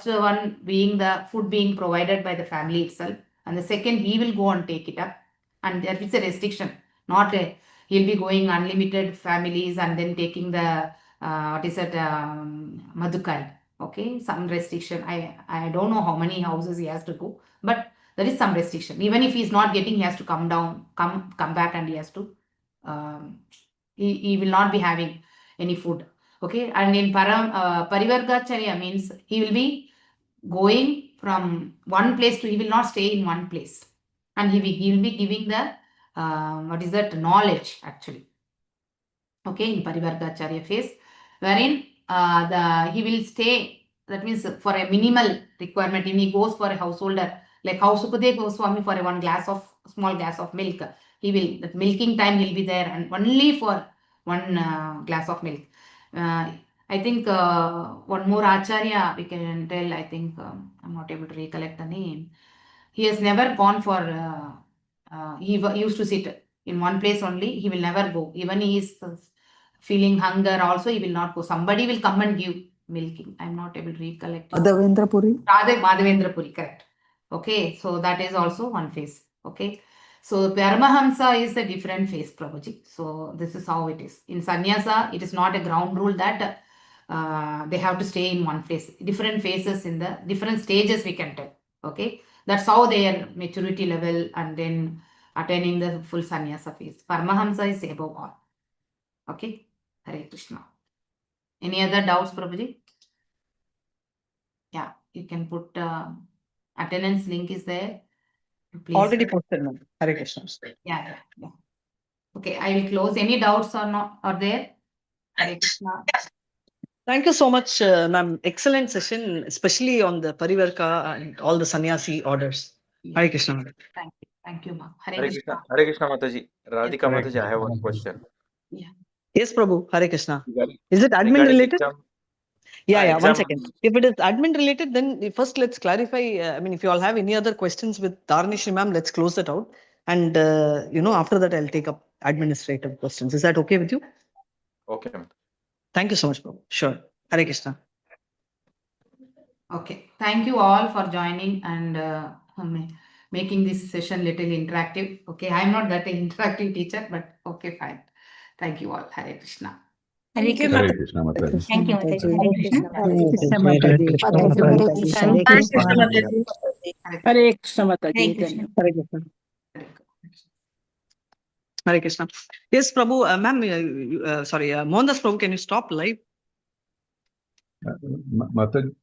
one being the food being provided by the family itself, and the second he will go and take it up, and there is a restriction, not he'll be going unlimited families and then taking the Madhukai. Okay, some restriction. I don't know how many houses he has to go, but there is some restriction. Even if he's not getting, he has to come back, and he has to he will not be having any food. Okay, and in Parivargacharya means he will be going from one place to, he will not stay in one place, and he will be giving the what is that, knowledge actually. Okay, in Parivargacharya phase, wherein he will stay, that means for a minimal requirement, and he goes for a householder, like how Sukadeva Goswami for a small glass of milk, that milking time he'll be there, and only for one glass of milk. I think one more Acharya we can tell, I think I'm not able to recollect the name. He has never gone for he used to sit in one place only, he will never go. Even he is feeling hunger also, he will not go. Somebody will come and give milking. I'm not able to recollect. Madhavendra Puri, correct. Okay, so that is also one phase. Okay, so Paramahamsa is a different phase, Prabhuji. So this is how it is. In Sannyasa, it is not a ground rule that they have to stay in one phase. Different phases in the different stages we can tell. Okay, that's how their maturity level and then attaining the full Sannyasa phase. Paramahamsa is above all. Okay, Hare Krishna. Any other doubts, Prabhuji? Yeah, you can put attendance link is there. Please. Already posted, ma'am. Hare Krishna. Yeah. Okay, I will close. Any doubts or not are there? Hare Krishna. Thank you so much, ma'am. Excellent session, especially on the Parivarka and all the sannyasi orders. Yeah. Hare Krishna. Thank you, ma'am. Hare Krishna, Mataji. Radhika Mataji, I have one question. Yeah. Yes, Prabhu. Hare Krishna. Is it admin related? Yeah. 1 second. If it is admin related, then first let's clarify. If you all have any other questions with Dharanishi ma'am, let's close that out. And after that, I'll take up administrative questions. Is that okay with you? Okay, ma'am. Thank you so much, Prabhu. Sure. Hare Krishna. Okay. Thank you all for joining and making this session little interactive. Okay, I'm not that interactive teacher, but okay, fine. Thank you all. Hare Krishna. Hare Krishna. Hare Krishna, Mataji. Thank you, Mataji. Hare Krishna Mataji. Hare Krishna Mataji. Hare Krishna. Hare Krishna. Yes, Prabhu. Ma'am, sorry, Mohandas Prabhu, can you stop live? Mataji,